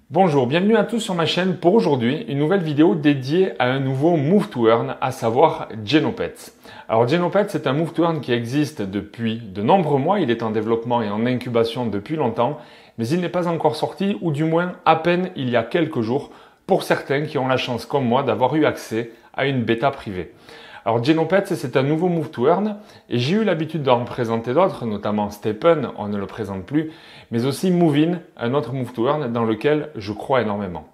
Bonjour, bienvenue à tous sur ma chaîne pour aujourd'hui, une nouvelle vidéo dédiée à un nouveau Move to Earn, à savoir Genopets. Alors Genopets, c'est un Move to Earn qui existe depuis de nombreux mois, il est en développement et en incubation depuis longtemps, mais il n'est pas encore sorti, ou du moins à peine il y a quelques jours, pour certains qui ont la chance comme moi d'avoir eu accès à une bêta privée. Alors Genopets, c'est un nouveau Move to Earn et j'ai eu l'habitude d'en présenter d'autres, notamment Stepn, on ne le présente plus, mais aussi Movin, un autre Move to Earn dans lequel je crois énormément.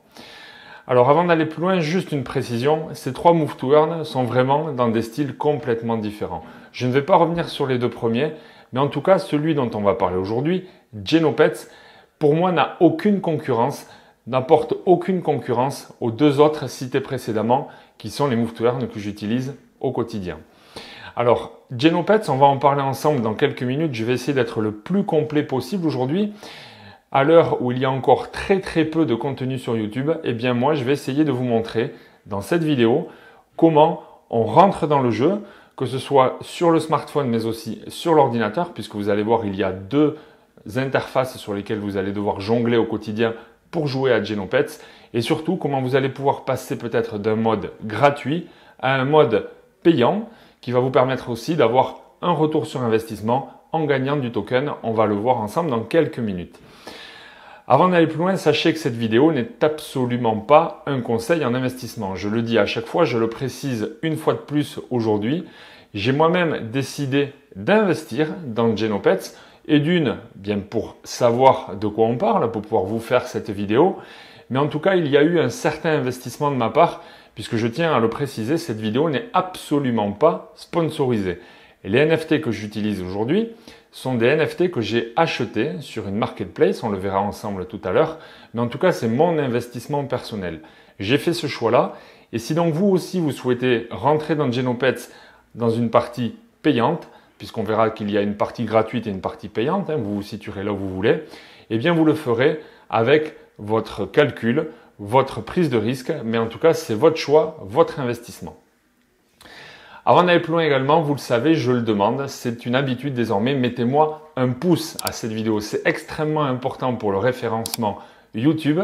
Alors avant d'aller plus loin, juste une précision, ces trois Move to Earn sont vraiment dans des styles complètement différents. Je ne vais pas revenir sur les deux premiers, mais en tout cas celui dont on va parler aujourd'hui, Genopets, pour moi n'a aucune concurrence, n'apporte aucune concurrence aux deux autres cités précédemment, qui sont les Move to Earn que j'utilise au quotidien. Alors, Genopets, on va en parler ensemble dans quelques minutes. Je vais essayer d'être le plus complet possible aujourd'hui. À l'heure où il y a encore très peu de contenu sur YouTube, eh bien moi, je vais essayer de vous montrer dans cette vidéo comment on rentre dans le jeu, que ce soit sur le smartphone mais aussi sur l'ordinateur, puisque vous allez voir, il y a deux interfaces sur lesquelles vous allez devoir jongler au quotidien pour jouer à Genopets, et surtout comment vous allez pouvoir passer peut-être d'un mode gratuit à un mode payant qui va vous permettre aussi d'avoir un retour sur investissement en gagnant du token. On va le voir ensemble dans quelques minutes. Avant d'aller plus loin, sachez que cette vidéo n'est absolument pas un conseil en investissement. Je le dis à chaque fois, je le précise une fois de plus aujourd'hui. J'ai moi-même décidé d'investir dans Genopets et d'une, bien pour savoir de quoi on parle, pour pouvoir vous faire cette vidéo. Mais en tout cas, il y a eu un certain investissement de ma part, puisque je tiens à le préciser, cette vidéo n'est absolument pas sponsorisée. Et les NFT que j'utilise aujourd'hui sont des NFT que j'ai achetés sur une marketplace, on le verra ensemble tout à l'heure, mais en tout cas c'est mon investissement personnel. J'ai fait ce choix-là, et si donc vous aussi vous souhaitez rentrer dans Genopets dans une partie payante, puisqu'on verra qu'il y a une partie gratuite et une partie payante, vous vous situerez là où vous voulez, eh bien vous le ferez avec votre calcul, votre prise de risque, mais en tout cas, c'est votre choix, votre investissement. Avant d'aller plus loin également, vous le savez, je le demande, c'est une habitude désormais, mettez-moi un pouce à cette vidéo, c'est extrêmement important pour le référencement YouTube.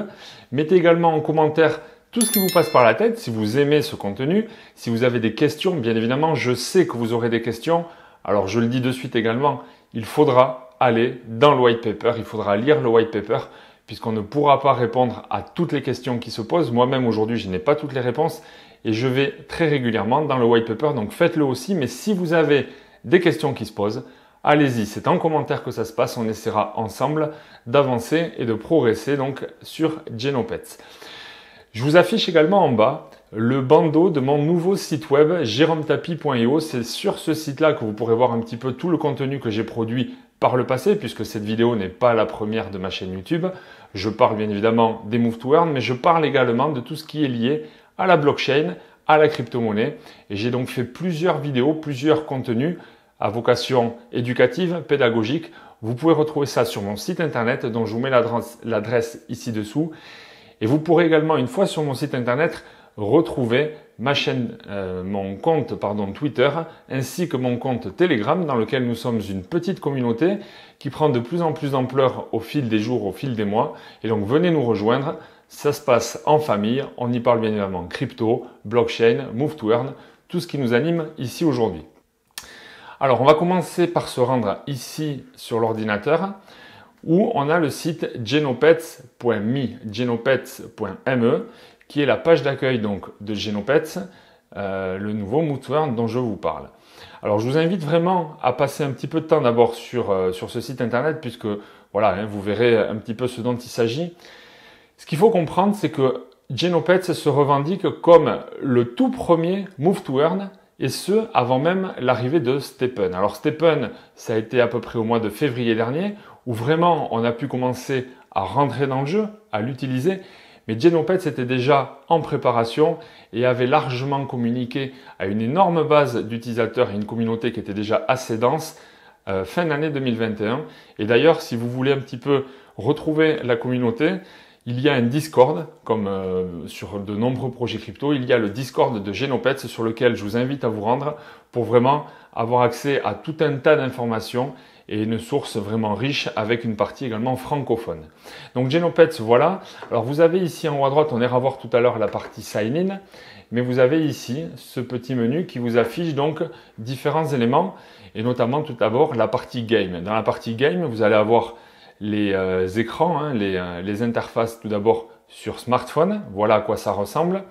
Mettez également en commentaire tout ce qui vous passe par la tête, si vous aimez ce contenu, si vous avez des questions, bien évidemment, je sais que vous aurez des questions, alors je le dis de suite également, il faudra aller dans le white paper, il faudra lire le white paper, puisqu'on ne pourra pas répondre à toutes les questions qui se posent. Moi-même, aujourd'hui, je n'ai pas toutes les réponses et je vais très régulièrement dans le white paper, donc faites-le aussi. Mais si vous avez des questions qui se posent, allez-y, c'est en commentaire que ça se passe. On essaiera ensemble d'avancer et de progresser donc sur Genopets. Je vous affiche également en bas le bandeau de mon nouveau site web jerometapi.io. C'est sur ce site-là que vous pourrez voir un petit peu tout le contenu que j'ai produit par le passé, puisque cette vidéo n'est pas la première de ma chaîne YouTube. Je parle bien évidemment des Move to Earn, mais je parle également de tout ce qui est lié à la blockchain, à la crypto-monnaie. Et j'ai donc fait plusieurs vidéos, plusieurs contenus à vocation éducative, pédagogique. Vous pouvez retrouver ça sur mon site internet, dont je vous mets l'adresse ici dessous. Et vous pourrez également, une fois sur mon site internet, retrouver ma chaîne, mon compte Twitter, ainsi que mon compte Telegram, dans lequel nous sommes une petite communauté qui prend de plus en plus d'ampleur au fil des jours, au fil des mois. Et donc venez nous rejoindre, ça se passe en famille, on y parle bien évidemment crypto, blockchain, Move to Earn, tout ce qui nous anime ici aujourd'hui. Alors on va commencer par se rendre ici sur l'ordinateur, où on a le site genopets.me, qui est la page d'accueil donc de Genopets, le nouveau Move to Earn dont je vous parle. Alors je vous invite vraiment à passer un petit peu de temps d'abord sur ce site internet, puisque voilà, vous verrez un petit peu ce dont il s'agit. Ce qu'il faut comprendre, c'est que Genopets se revendique comme le tout premier Move to Earn, et ce, avant même l'arrivée de Stepn. Alors Stepn, ça a été à peu près au mois de février dernier, où vraiment on a pu commencer à rentrer dans le jeu, à l'utiliser. Mais Genopets était déjà en préparation et avait largement communiqué à une énorme base d'utilisateurs et une communauté qui était déjà assez dense fin d'année 2021. Et d'ailleurs, si vous voulez un petit peu retrouver la communauté, il y a un Discord, comme sur de nombreux projets crypto, il y a le Discord de Genopets sur lequel je vous invite à vous rendre pour vraiment avoir accès à tout un tas d'informations et une source vraiment riche avec une partie également francophone. Donc Genopets, voilà. Alors vous avez ici en haut à droite, on ira voir tout à l'heure la partie Sign In, mais vous avez ici ce petit menu qui vous affiche donc différents éléments et notamment tout d'abord la partie Game. Dans la partie Game, vous allez avoir les écrans, hein, les interfaces tout d'abord sur smartphone, voilà à quoi ça ressemble.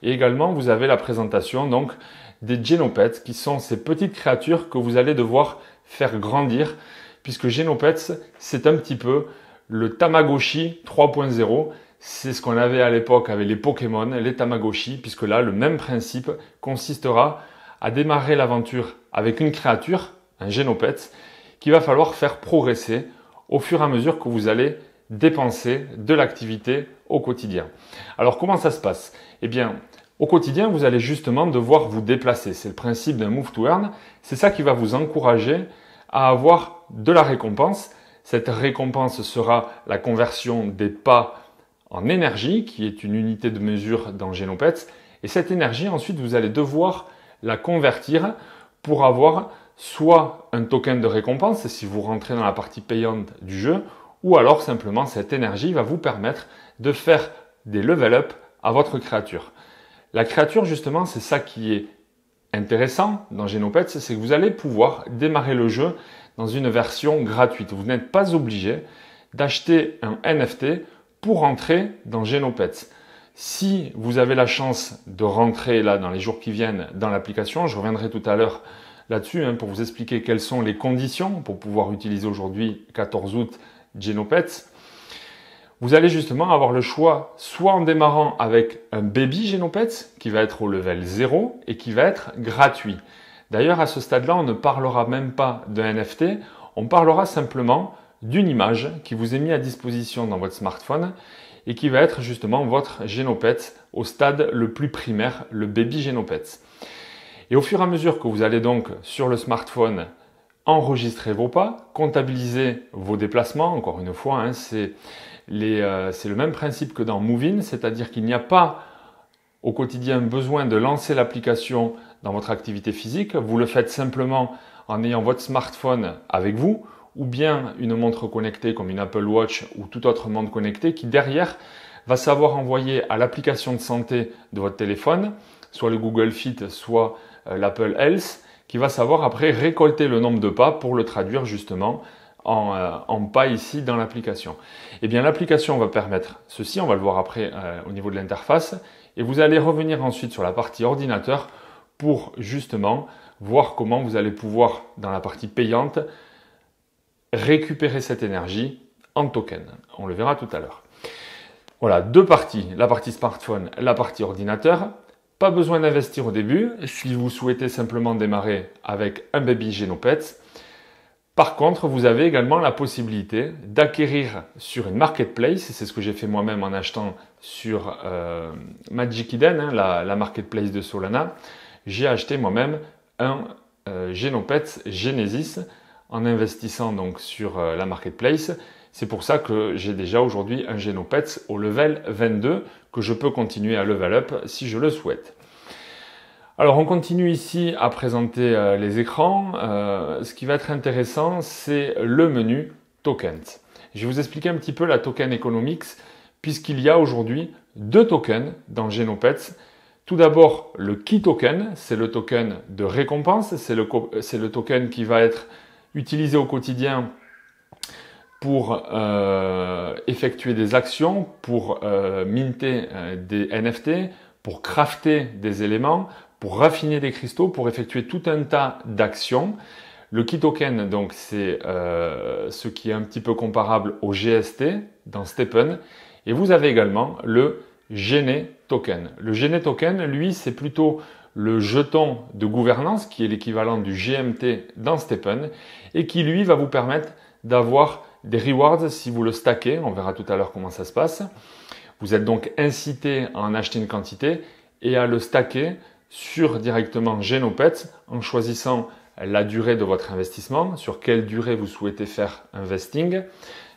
Et également, vous avez la présentation donc des Genopets, qui sont ces petites créatures que vous allez devoir faire grandir, puisque Genopets, c'est un petit peu le Tamagotchi 3.0. C'est ce qu'on avait à l'époque avec les Pokémon, les Tamagotchi, puisque là, le même principe consistera à démarrer l'aventure avec une créature, un Genopets, qu'il va falloir faire progresser au fur et à mesure que vous allez dépenser de l'activité au quotidien. Alors comment ça se passe? Eh bien, au quotidien, vous allez justement devoir vous déplacer. C'est le principe d'un Move to Earn. C'est ça qui va vous encourager à avoir de la récompense. Cette récompense sera la conversion des pas en énergie, qui est une unité de mesure dans Genopets. Et cette énergie, ensuite, vous allez devoir la convertir pour avoir soit un token de récompense si vous rentrez dans la partie payante du jeu, ou alors simplement cette énergie va vous permettre de faire des level up à votre créature. La créature, justement, c'est ça qui est intéressant dans Genopets, c'est que vous allez pouvoir démarrer le jeu dans une version gratuite. Vous n'êtes pas obligé d'acheter un NFT pour rentrer dans Genopets. Si vous avez la chance de rentrer là dans les jours qui viennent dans l'application, je reviendrai tout à l'heure là-dessus pour vous expliquer quelles sont les conditions pour pouvoir utiliser aujourd'hui, 14 août, Genopets. Vous allez justement avoir le choix, soit en démarrant avec un baby Genopets qui va être au level 0 et qui va être gratuit. D'ailleurs, à ce stade-là, on ne parlera même pas d'un NFT, on parlera simplement d'une image qui vous est mise à disposition dans votre smartphone et qui va être justement votre Genopets au stade le plus primaire, le baby Genopets. Et au fur et à mesure que vous allez donc sur le smartphone enregistrer vos pas, comptabiliser vos déplacements, encore une fois, c'est le même principe que dans Movin, c'est-à-dire qu'il n'y a pas au quotidien besoin de lancer l'application dans votre activité physique, vous le faites simplement en ayant votre smartphone avec vous, ou bien une montre connectée comme une Apple Watch ou toute autre montre connectée qui derrière va savoir envoyer à l'application de santé de votre téléphone, soit le Google Fit, soit l'Apple Health, qui va savoir après récolter le nombre de pas pour le traduire justement en pas ici dans l'application. Eh bien l'application va permettre ceci, on va le voir après au niveau de l'interface, et vous allez revenir ensuite sur la partie ordinateur pour justement voir comment vous allez pouvoir dans la partie payante récupérer cette énergie en token. On le verra tout à l'heure. Voilà, deux parties, la partie smartphone, la partie ordinateur. Pas besoin d'investir au début si vous souhaitez simplement démarrer avec un baby Genopets. Par contre, vous avez également la possibilité d'acquérir sur une marketplace, c'est ce que j'ai fait moi-même en achetant sur Magic Eden, la marketplace de Solana. J'ai acheté moi-même un Genopets Genesis en investissant donc sur la marketplace. C'est pour ça que j'ai déjà aujourd'hui un Genopets au level 22 que je peux continuer à level up si je le souhaite. Alors on continue ici à présenter les écrans. Ce qui va être intéressant, c'est le menu Tokens. Je vais vous expliquer un petit peu la token economics puisqu'il y a aujourd'hui deux tokens dans Genopets. Tout d'abord le Key Token, c'est le token de récompense, c'est le token qui va être utilisé au quotidien pour effectuer des actions, pour minter des NFT, pour crafter des éléments, pour raffiner des cristaux, pour effectuer tout un tas d'actions. Le Key Token, donc, c'est ce qui est un petit peu comparable au GST dans Steppen. Et vous avez également le Gene Token. Le Gene Token, lui, c'est plutôt le jeton de gouvernance qui est l'équivalent du GMT dans Steppen et qui, lui, va vous permettre d'avoir des rewards si vous le stackez. On verra tout à l'heure comment ça se passe. Vous êtes donc incité à en acheter une quantité et à le stacker sur directement Genopets en choisissant la durée de votre investissement, sur quelle durée vous souhaitez faire un vesting,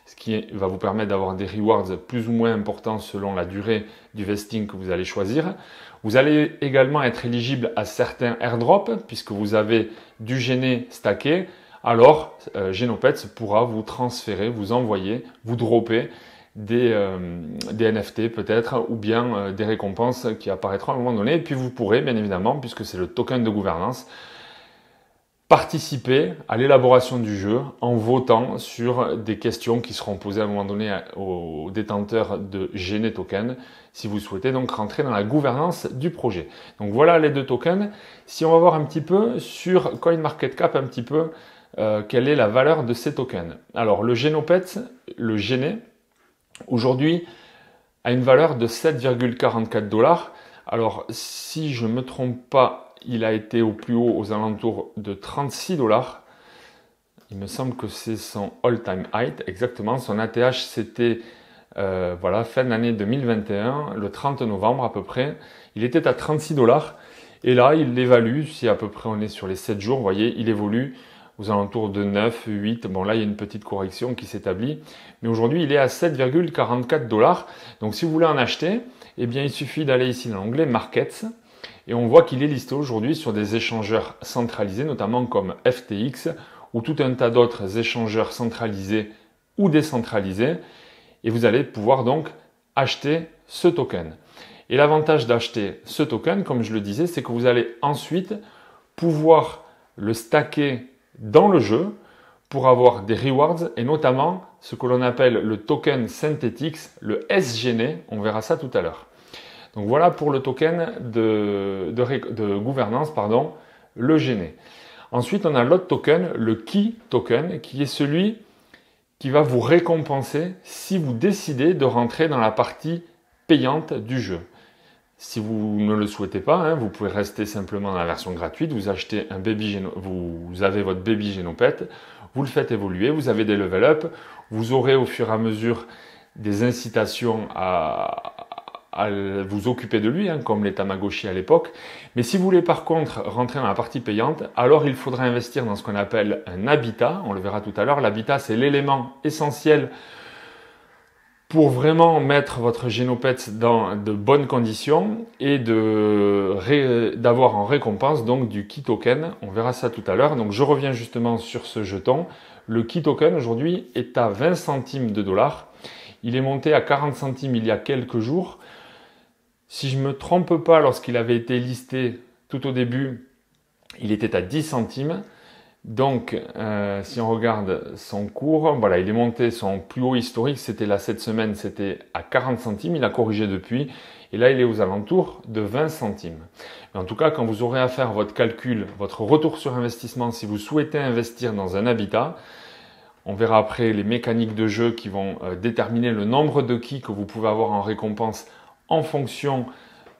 ce qui va vous permettre d'avoir des rewards plus ou moins importants selon la durée du vesting que vous allez choisir. Vous allez également être éligible à certains airdrops puisque vous avez du Gene stacké alors Genopets pourra vous transférer, vous envoyer, vous dropper des NFT peut-être, ou bien des récompenses qui apparaîtront à un moment donné. Et puis vous pourrez, bien évidemment, puisque c'est le token de gouvernance, participer à l'élaboration du jeu en votant sur des questions qui seront posées à un moment donné aux détenteurs de Gene Token, si vous souhaitez donc rentrer dans la gouvernance du projet. Donc voilà les deux tokens. Si on va voir un petit peu sur CoinMarketCap un petit peu quelle est la valeur de ces tokens. Alors le Genopets, le Gene, aujourd'hui a une valeur de 7,44 $. Alors si je ne me trompe pas, il a été au plus haut aux alentours de 36 $. Il me semble que c'est son all-time high, exactement. Son ATH, c'était voilà, fin d'année 2021, le 30 novembre à peu près. Il était à 36 $. Et là, il évalue, si à peu près on est sur les 7 jours, vous voyez, il évolue aux alentours de 9, 8. Bon, là, il y a une petite correction qui s'établit. Mais aujourd'hui, il est à 7,44 $. Donc, si vous voulez en acheter, eh bien, il suffit d'aller ici dans l'onglet Markets. Et on voit qu'il est listé aujourd'hui sur des échangeurs centralisés, notamment comme FTX, ou tout un tas d'autres échangeurs centralisés ou décentralisés. Et vous allez pouvoir donc acheter ce token. Et l'avantage d'acheter ce token, comme je le disais, c'est que vous allez ensuite pouvoir le stacker dans le jeu pour avoir des rewards et notamment ce que l'on appelle le token Synthetix, le SGN. On verra ça tout à l'heure. Donc voilà pour le token de gouvernance, pardon, le GN. Ensuite, on a l'autre token, le Key Token, qui est celui qui va vous récompenser si vous décidez de rentrer dans la partie payante du jeu. Si vous ne le souhaitez pas, vous pouvez rester simplement dans la version gratuite, vous achetez un vous avez votre baby Genopet, vous le faites évoluer, vous avez des level up, vous aurez au fur et à mesure des incitations à vous occuper de lui, comme les Tamagotchi à l'époque. Mais si vous voulez par contre rentrer dans la partie payante, alors il faudra investir dans ce qu'on appelle un habitat, on le verra tout à l'heure. L'habitat, c'est l'élément essentiel pour vraiment mettre votre Genopets dans de bonnes conditions et d'avoir en récompense donc du Key Token. On verra ça tout à l'heure. Donc je reviens justement sur ce jeton. Le Key Token aujourd'hui est à 20 centimes de dollars. Il est monté à 40 centimes il y a quelques jours. Si je ne me trompe pas, lorsqu'il avait été listé tout au début, il était à 10 centimes. Donc, si on regarde son cours, voilà, il est monté, son plus haut historique, c'était là cette semaine, c'était à 40 centimes. Il a corrigé depuis. Et là, il est aux alentours de 20 centimes. Mais en tout cas, quand vous aurez à faire votre calcul, votre retour sur investissement, si vous souhaitez investir dans un habitat, on verra après les mécaniques de jeu qui vont déterminer le nombre de keys que vous pouvez avoir en récompense en fonction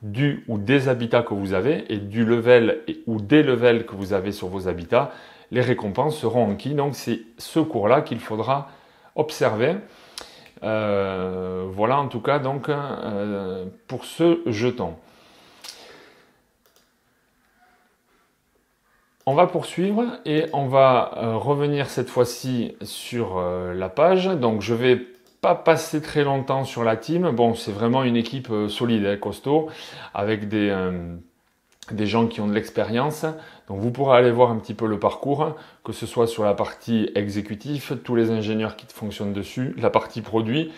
du ou des habitats que vous avez et du level ou des levels que vous avez sur vos habitats. Les récompenses seront en keys. Donc c'est ce cours-là qu'il faudra observer. Voilà en tout cas donc pour ce jeton. On va poursuivre et on va revenir cette fois-ci sur la page. Donc je vais pas passer très longtemps sur la team. Bon, c'est vraiment une équipe solide, costaud, avec des gens qui ont de l'expérience. Donc vous pourrez aller voir un petit peu le parcours, que ce soit sur la partie exécutif, tous les ingénieurs qui fonctionnent dessus, la partie produit,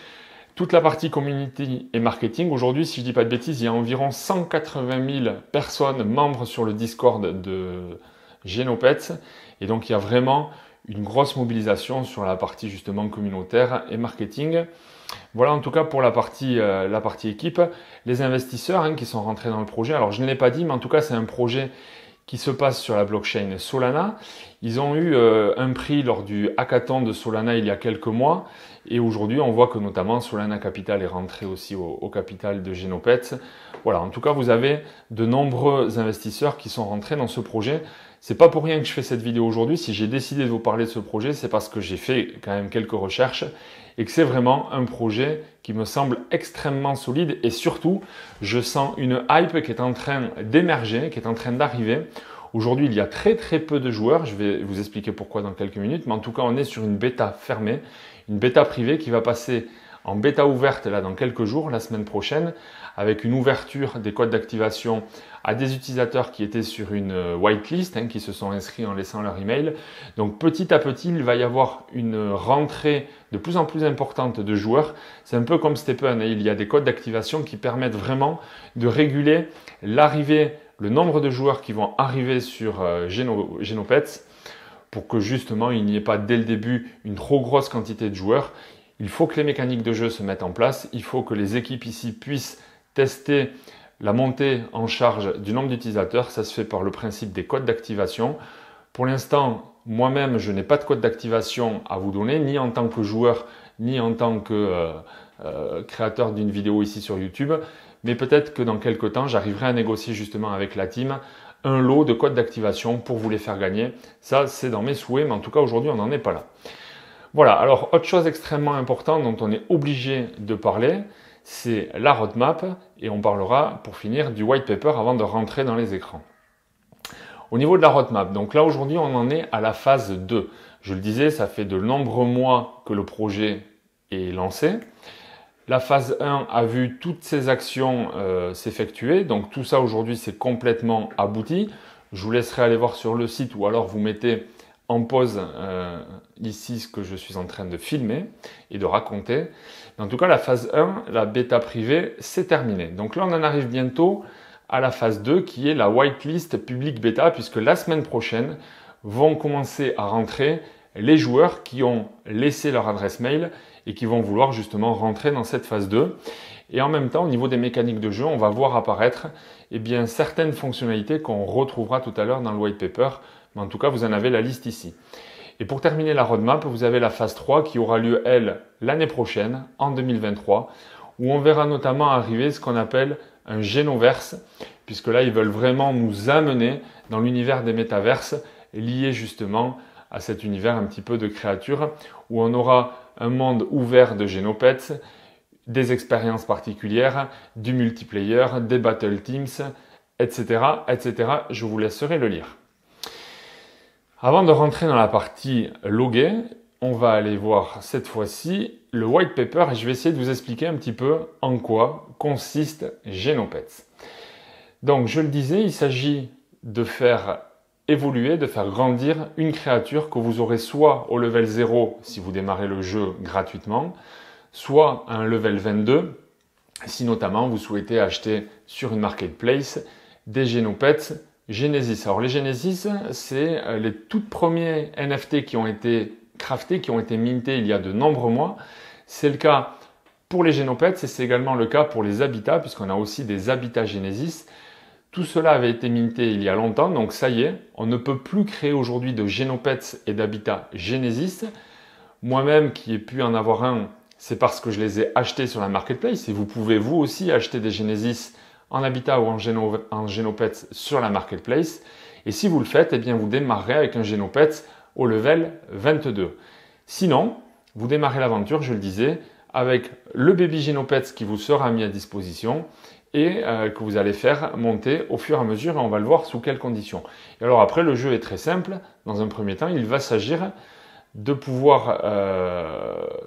toute la partie community et marketing. Aujourd'hui, si je dis pas de bêtises, il y a environ 180 000 personnes membres sur le Discord de Genopets. Et donc, il y a vraiment une grosse mobilisation sur la partie justement communautaire et marketing. Voilà en tout cas pour la partie équipe. Les investisseurs qui sont rentrés dans le projet. Alors, je ne l'ai pas dit, mais en tout cas, c'est un projet qui se passe sur la blockchain Solana. Ils ont eu un prix lors du hackathon de Solana il y a quelques mois. Et aujourd'hui, on voit que notamment Solana Capital est rentré aussi au capital de Genopets. Voilà, en tout cas, vous avez de nombreux investisseurs qui sont rentrés dans ce projet. C'est pas pour rien que je fais cette vidéo aujourd'hui. Si j'ai décidé de vous parler de ce projet, c'est parce que j'ai fait quand même quelques recherches et que c'est vraiment un projet qui me semble extrêmement solide et surtout, je sens une hype qui est en train d'émerger, qui est en train d'arriver. Aujourd'hui, il y a très peu de joueurs. Je vais vous expliquer pourquoi dans quelques minutes, mais en tout cas, on est sur une bêta fermée, une bêta privée qui va passer en bêta ouverte là dans quelques jours, la semaine prochaine, avec une ouverture des codes d'activation à des utilisateurs qui étaient sur une whitelist, qui se sont inscrits en laissant leur email. Donc petit à petit, il va y avoir une rentrée de plus en plus importante de joueurs. C'est un peu comme Stephen, il y a des codes d'activation qui permettent vraiment de réguler l'arrivée, le nombre de joueurs qui vont arriver sur Genopets pour que justement il n'y ait pas dès le début une trop grosse quantité de joueurs. Il faut que les mécaniques de jeu se mettent en place, il faut que les équipes ici puissent tester la montée en charge du nombre d'utilisateurs. Ça se fait par le principe des codes d'activation. Pour l'instant, moi-même, je n'ai pas de code d'activation à vous donner, ni en tant que joueur, ni en tant que créateur d'une vidéo ici sur YouTube. Mais peut-être que dans quelques temps, j'arriverai à négocier justement avec la team un lot de codes d'activation pour vous les faire gagner. Ça, c'est dans mes souhaits, mais en tout cas, aujourd'hui, on n'en est pas là. Voilà, alors autre chose extrêmement importante dont on est obligé de parler, c'est la roadmap, et on parlera pour finir du white paper avant de rentrer dans les écrans. Au niveau de la roadmap, donc là aujourd'hui on en est à la phase 2. Je le disais, ça fait de nombreux mois que le projet est lancé. La phase 1 a vu toutes ces actions s'effectuer, donc tout ça aujourd'hui c'est complètement abouti. Je vous laisserai aller voir sur le site ou alors vous mettez en pause ici ce que je suis en train de filmer et de raconter. Mais en tout cas, la phase 1, la bêta privée, c'est terminé. Donc là, on en arrive bientôt à la phase 2 qui est la whitelist public bêta puisque la semaine prochaine vont commencer à rentrer les joueurs qui ont laissé leur adresse mail et qui vont vouloir justement rentrer dans cette phase 2. Et en même temps, au niveau des mécaniques de jeu, on va voir apparaître certaines fonctionnalités qu'on retrouvera tout à l'heure dans le white paper. Mais en tout cas, vous en avez la liste ici. Et pour terminer la roadmap, vous avez la phase 3 qui aura lieu, elle, l'année prochaine, en 2023, où on verra notamment arriver ce qu'on appelle un Genoverse, puisque là, ils veulent vraiment nous amener dans l'univers des métaverses, lié justement à cet univers un petit peu de créatures, où on aura un monde ouvert de Genopets, des expériences particulières, du multiplayer, des battle teams, etc., etc. Je vous laisserai le lire. Avant de rentrer dans la partie loguée, on va aller voir cette fois-ci le white paper et je vais essayer de vous expliquer un petit peu en quoi consiste Genopets. Donc, je le disais, il s'agit de faire évoluer, de faire grandir une créature que vous aurez soit au level 0 si vous démarrez le jeu gratuitement, soit à un level 22 si notamment vous souhaitez acheter sur une marketplace des Genopets Genesis. Alors les Genesis, c'est les tout premiers NFT qui ont été craftés, qui ont été mintés il y a de nombreux mois. C'est le cas pour les Genopets et c'est également le cas pour les habitats, puisqu'on a aussi des habitats Genesis. Tout cela avait été minté il y a longtemps, donc ça y est, on ne peut plus créer aujourd'hui de Genopets et d'habitats Genesis. Moi-même qui ai pu en avoir un, c'est parce que je les ai achetés sur la marketplace et vous pouvez vous aussi acheter des Genesis en habitat ou en Genopets sur la marketplace. Et si vous le faites, eh bien vous démarrerez avec un Genopets au level 22. Sinon, vous démarrez l'aventure, je le disais, avec le baby Genopets qui vous sera mis à disposition et que vous allez faire monter au fur et à mesure et on va le voir sous quelles conditions. Et alors après, le jeu est très simple. Dans un premier temps, il va s'agir de pouvoir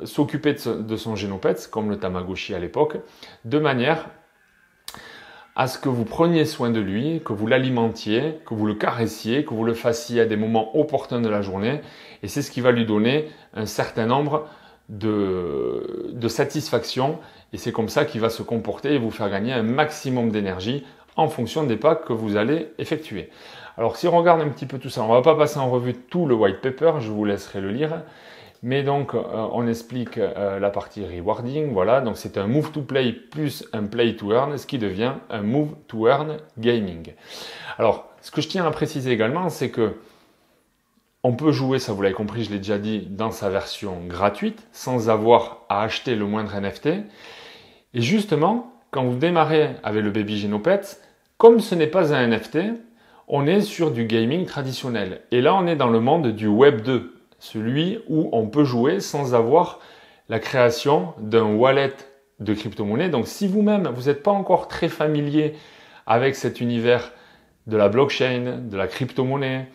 s'occuper de son Genopets, comme le Tamagotchi à l'époque, de manière à ce que vous preniez soin de lui, que vous l'alimentiez, que vous le caressiez, que vous le fassiez à des moments opportuns de la journée. Et c'est ce qui va lui donner un certain nombre de satisfaction. Et c'est comme ça qu'il va se comporter et vous faire gagner un maximum d'énergie en fonction des packs que vous allez effectuer. Alors si on regarde un petit peu tout ça, on ne va pas passer en revue tout le white paper, je vous laisserai le lire. Mais donc, on explique la partie rewarding. Voilà, donc c'est un move to play plus un play to earn, ce qui devient un move to earn gaming. Alors, ce que je tiens à préciser également, c'est que on peut jouer, ça vous l'avez compris, je l'ai déjà dit, dans sa version gratuite, sans avoir à acheter le moindre NFT. Et justement, quand vous démarrez avec le Baby Genopets, comme ce n'est pas un NFT, on est sur du gaming traditionnel. Et là, on est dans le monde du Web 2. Celui où on peut jouer sans avoir la création d'un wallet de crypto-monnaie. Donc si vous-même, vous n'êtes pas encore très familier avec cet univers de la blockchain, de la crypto-monnaie,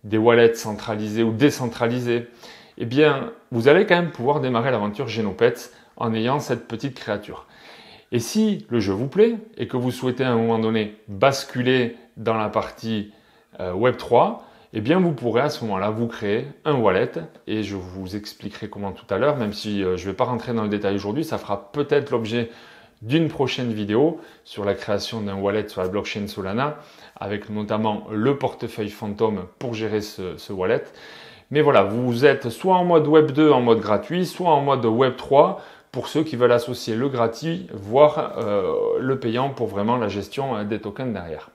des wallets centralisés ou décentralisés, eh bien, vous allez quand même pouvoir démarrer l'aventure Genopets en ayant cette petite créature. Et si le jeu vous plaît et que vous souhaitez à un moment donné basculer dans la partie Web3, eh bien vous pourrez à ce moment-là vous créer un wallet et je vous expliquerai comment tout à l'heure, même si je ne vais pas rentrer dans le détail aujourd'hui, ça fera peut-être l'objet d'une prochaine vidéo sur la création d'un wallet sur la blockchain Solana avec notamment le portefeuille Phantom pour gérer ce wallet. Mais voilà, vous êtes soit en mode Web 2 en mode gratuit, soit en mode Web 3 pour ceux qui veulent associer le gratuit, voire le payant pour vraiment la gestion des tokens derrière.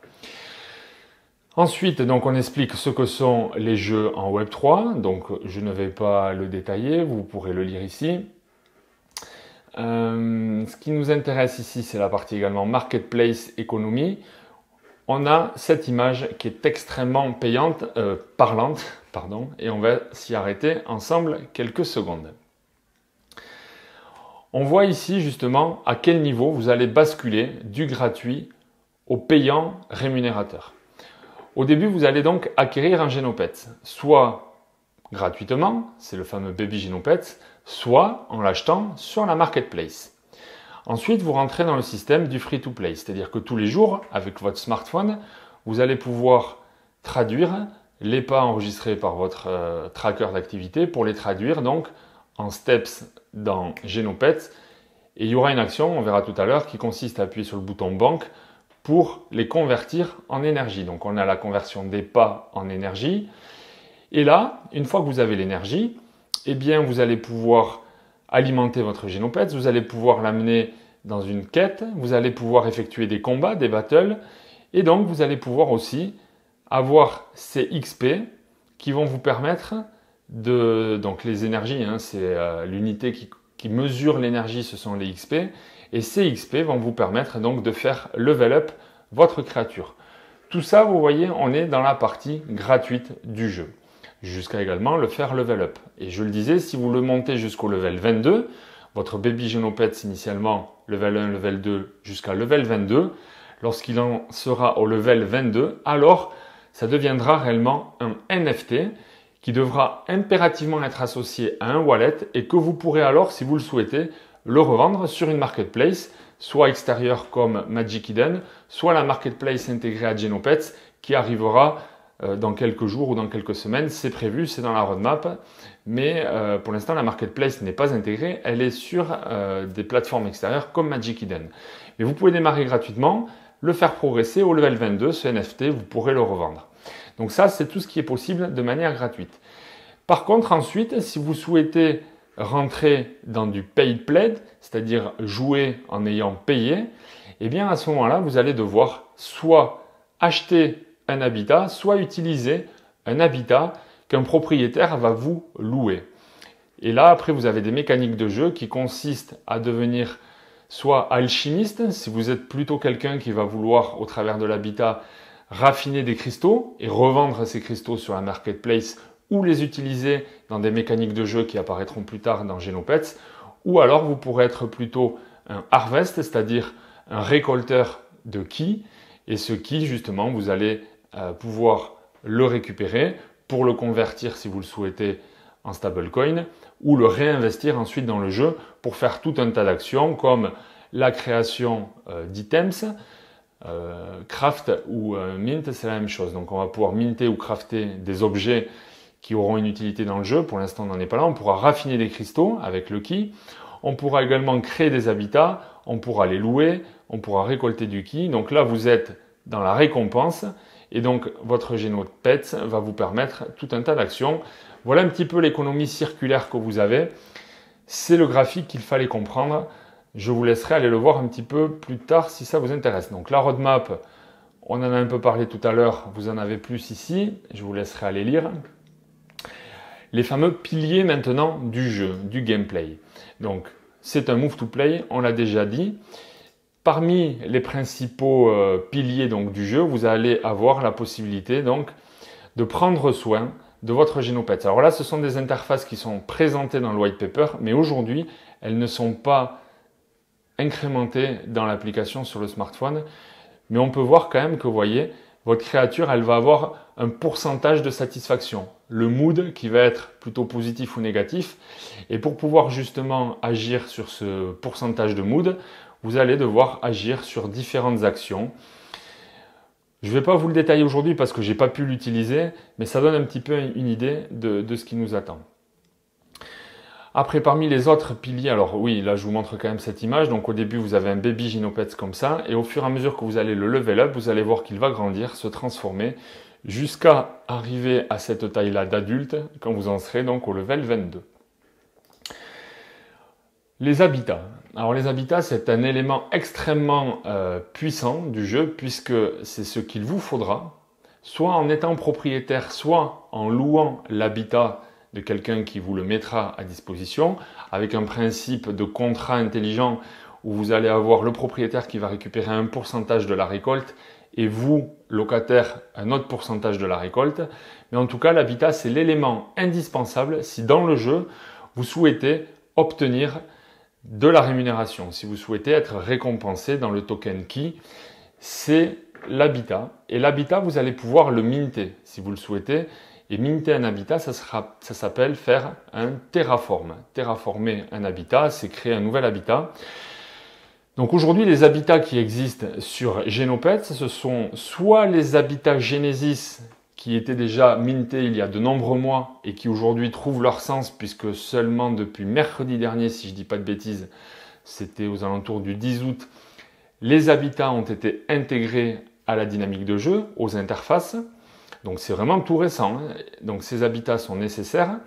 Ensuite, donc, on explique ce que sont les jeux en Web 3. Donc, je ne vais pas le détailler, vous pourrez le lire ici. Ce qui nous intéresse ici, c'est la partie également Marketplace Economy. On a cette image qui est extrêmement parlante, et on va s'y arrêter ensemble quelques secondes. On voit ici justement à quel niveau vous allez basculer du gratuit au payant rémunérateur. Au début, vous allez donc acquérir un Genopets, soit gratuitement, c'est le fameux Baby Genopets, soit en l'achetant sur la Marketplace. Ensuite, vous rentrez dans le système du free-to-play, c'est-à-dire que tous les jours, avec votre smartphone, vous allez pouvoir traduire les pas enregistrés par votre tracker d'activité pour les traduire donc en steps dans Genopets. Et il y aura une action, on verra tout à l'heure, qui consiste à appuyer sur le bouton banque pour les convertir en énergie. Donc on a la conversion des pas en énergie. Et là, une fois que vous avez l'énergie, eh bien vous allez pouvoir alimenter votre Genopets, vous allez pouvoir l'amener dans une quête, vous allez pouvoir effectuer des combats, des battles, et donc vous allez pouvoir aussi avoir ces XP qui vont vous permettre donc les énergies, hein, c'est l'unité qui mesure l'énergie, ce sont les XP, et ces XP vont vous permettre donc de faire level up votre créature. Tout ça, vous voyez, on est dans la partie gratuite du jeu, jusqu'à également le faire level up. Et je le disais, si vous le montez jusqu'au level 22, votre Baby Genopets initialement level 1, level 2, jusqu'à level 22, lorsqu'il en sera au level 22, alors ça deviendra réellement un NFT qui devra impérativement être associé à un wallet et que vous pourrez alors, si vous le souhaitez, le revendre sur une marketplace, soit extérieure comme Magic Eden, soit la marketplace intégrée à Genopets qui arrivera dans quelques jours ou dans quelques semaines. C'est prévu, c'est dans la roadmap, mais pour l'instant la marketplace n'est pas intégrée, elle est sur des plateformes extérieures comme Magic Eden. Mais vous pouvez démarrer gratuitement, le faire progresser au level 22, ce NFT, vous pourrez le revendre. Donc ça, c'est tout ce qui est possible de manière gratuite. Par contre, ensuite, si vous souhaitez rentrer dans du paid play, c'est-à-dire jouer en ayant payé, eh bien à ce moment-là, vous allez devoir soit acheter un habitat, soit utiliser un habitat qu'un propriétaire va vous louer. Et là, après, vous avez des mécaniques de jeu qui consistent à devenir soit alchimiste, si vous êtes plutôt quelqu'un qui va vouloir, au travers de l'habitat, raffiner des cristaux et revendre ces cristaux sur la marketplace ou les utiliser dans des mécaniques de jeu qui apparaîtront plus tard dans Genopets, ou alors vous pourrez être plutôt un harvest, c'est-à-dire un récolteur de ki, et ce ki, justement, vous allez pouvoir le récupérer pour le convertir, si vous le souhaitez, en stablecoin, ou le réinvestir ensuite dans le jeu pour faire tout un tas d'actions comme la création d'items, craft ou mint, c'est la même chose. Donc on va pouvoir minter ou crafter des objets qui auront une utilité dans le jeu. Pour l'instant, on n'en est pas là. On pourra raffiner des cristaux avec le ki. On pourra également créer des habitats. On pourra les louer. On pourra récolter du ki. Donc là, vous êtes dans la récompense. Et donc, votre Genopets va vous permettre tout un tas d'actions. Voilà un petit peu l'économie circulaire que vous avez. C'est le graphique qu'il fallait comprendre. Je vous laisserai aller le voir un petit peu plus tard si ça vous intéresse. Donc la roadmap, on en a un peu parlé tout à l'heure. Vous en avez plus ici. Je vous laisserai aller lire. Les fameux piliers maintenant du jeu, du gameplay. Donc, c'est un move to play, on l'a déjà dit. Parmi les principaux piliers donc, du jeu, vous allez avoir la possibilité donc, de prendre soin de votre Genopets. Alors là, ce sont des interfaces qui sont présentées dans le white paper, mais aujourd'hui, elles ne sont pas incrémentées dans l'application sur le smartphone. Mais on peut voir quand même que, vous voyez, votre créature, elle va avoir un pourcentage de satisfaction. Le mood qui va être plutôt positif ou négatif. Et pour pouvoir justement agir sur ce pourcentage de mood, vous allez devoir agir sur différentes actions. Je ne vais pas vous le détailler aujourd'hui parce que je n'ai pas pu l'utiliser, mais ça donne un petit peu une idée de ce qui nous attend. Après, parmi les autres piliers, alors oui, là je vous montre quand même cette image. Donc au début, vous avez un baby Gynopets comme ça, et au fur et à mesure que vous allez le level up, vous allez voir qu'il va grandir, se transformer, jusqu'à arriver à cette taille-là d'adulte, quand vous en serez donc au level 22. Les habitats. Alors les habitats, c'est un élément extrêmement puissant du jeu, puisque c'est ce qu'il vous faudra, soit en étant propriétaire, soit en louant l'habitat de quelqu'un qui vous le mettra à disposition, avec un principe de contrat intelligent où vous allez avoir le propriétaire qui va récupérer un pourcentage de la récolte et vous, locataire, un autre pourcentage de la récolte. Mais en tout cas, l'habitat, c'est l'élément indispensable si dans le jeu, vous souhaitez obtenir de la rémunération. Si vous souhaitez être récompensé dans le token key, c'est l'habitat. Et l'habitat, vous allez pouvoir le minter si vous le souhaitez. Et minter un habitat, ça s'appelle faire un terraform. Terraformer un habitat, c'est créer un nouvel habitat. Donc aujourd'hui, les habitats qui existent sur Gynopets, ce sont soit les habitats Genesis qui étaient déjà mintés il y a de nombreux mois et qui aujourd'hui trouvent leur sens puisque seulement depuis mercredi dernier, si je ne dis pas de bêtises, c'était aux alentours du 10 août, les habitats ont été intégrés à la dynamique de jeu, aux interfaces. Donc c'est vraiment tout récent, hein. Donc ces habitats sont nécessaires.